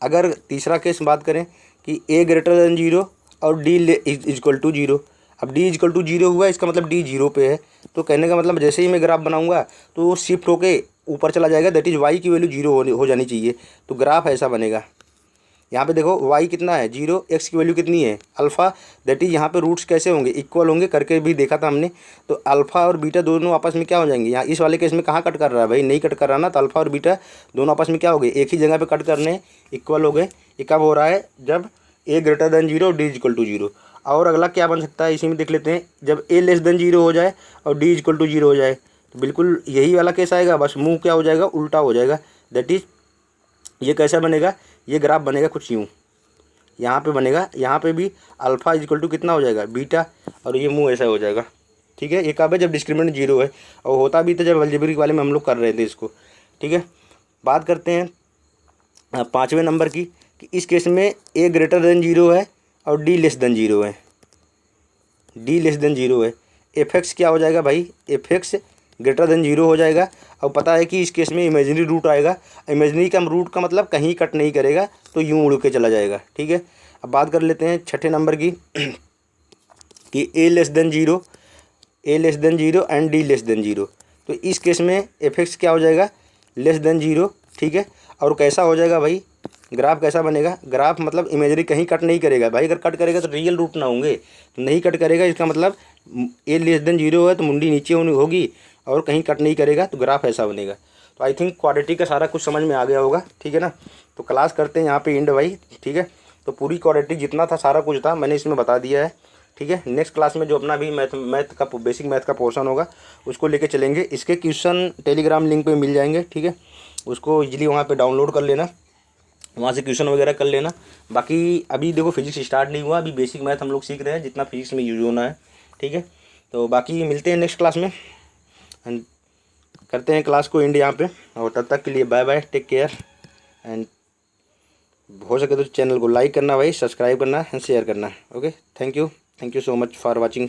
अगर तीसरा केस बात करें कि a ग्रेटर देन 0 और d इजकल टू 0। अब d इजकल टू 0 हुआ, इसका मतलब d 0 पे है, तो कहने का मतलब जैसे ही मैं ग्राफ बनाऊंगा तो वो शिफ्ट होके ऊपर चला जाएगा, दैट इज y की वैल्यू 0 हो जानी चाहिए। तो ग्राफ ऐसा बनेगा। यहाँ पे देखो y कितना है, 0, x की वैल्यू कितनी है, अल्फ़ा, दैट इज यहाँ पे रूट्स कैसे होंगे, इक्वल होंगे, करके भी देखा था हमने। तो अल्फ़ा और बीटा दोनों आपस में क्या हो जाएंगे, यहाँ इस वाले केस में कहाँ कट कर रहा है भाई, नहीं कट कर रहा ना, तो अल्फ़ा और बीटा दोनों आपस में क्या हो गए, एक ही जगह पे कट करने, इक्वल हो गए। ये कब हो रहा है, जब a ग्रेटर देन 0 और d इजकल टू 0। और अगला क्या बन सकता है, इसी में देख लेते हैं, जब a लेस देन 0 हो जाए और d इजकल टू 0 हो जाए, तो बिल्कुल यही वाला केस आएगा, बस मुँह क्या हो जाएगा, उल्टा हो जाएगा। दैट इज ये कैसा बनेगा, ये ग्राफ बनेगा कुछ यूँ, यहाँ पे बनेगा, यहाँ पे भी अल्फ़ा इजकल टू कितना हो जाएगा, बीटा, और ये मुँह ऐसा हो जाएगा। ठीक है, ये कब है, जब डिस्क्रिमिनेंट 0 है, और होता भी था जब अलजेब्रिक वाले में हम लोग कर रहे थे इसको। ठीक है, बात करते हैं पाँचवें नंबर की, कि इस केस में a ग्रेटर देन 0 है और d लेस देन 0 है, d लेस देन 0 है। f(x) क्या हो जाएगा भाई, f(x) ग्रेटर देन 0 हो जाएगा। और पता है कि इस केस में इमेजिनरी रूट आएगा, इमेजिनरी का रूट का मतलब कहीं कट नहीं करेगा, तो यूँ उड़ के चला जाएगा। ठीक है, अब बात कर लेते हैं छठे नंबर की, कि a less than 0 A less than zero and D less than zero. तो इस केस में एफ एक्स क्या हो जाएगा, लेस देन जीरो, ठीक है। और कैसा हो जाएगा भाई, ग्राफ कैसा बनेगा, ग्राफ मतलब इमेजरी कहीं कट नहीं करेगा भाई, अगर कट करेगा तो रियल रूट ना होंगे, तो नहीं कट करेगा, इसका मतलब ए लेस देन जीरो है तो मुंडी नीचे होगी, और कहीं कट नहीं करेगा तो ग्राफ ऐसा बनेगा। तो आई थिंक क्वाड्रेटिक का सारा कुछ समझ में आ गया होगा, ठीक है ना। तो क्लास करते हैं यहाँ पे एंड भाई, ठीक है। तो पूरी क्वाड्रेटिक जितना था सारा कुछ था मैंने इसमें बता दिया है, ठीक है। नेक्स्ट क्लास में जो अपना भी मैथ का बेसिक मैथ का पोर्शन होगा उसको लेके चलेंगे। इसके क्वेश्चन टेलीग्राम लिंक पे मिल जाएंगे, ठीक है। उसको इजीली वहाँ पे डाउनलोड कर लेना, वहाँ से क्वेश्चन वगैरह कर लेना। बाकी अभी देखो फिजिक्स स्टार्ट नहीं हुआ, अभी बेसिक मैथ हम लोग सीख रहे हैं जितना फिजिक्स में यूज होना है, ठीक है। तो बाकी मिलते हैं नेक्स्ट क्लास में एंड करते हैं क्लास को एंड यहाँ पे। और तब तक के लिए bye bye, take care and हो सके तो चैनल को लाइक करना भाई, सब्सक्राइब करना एंड शेयर करना। Okay, thank you so much for watching.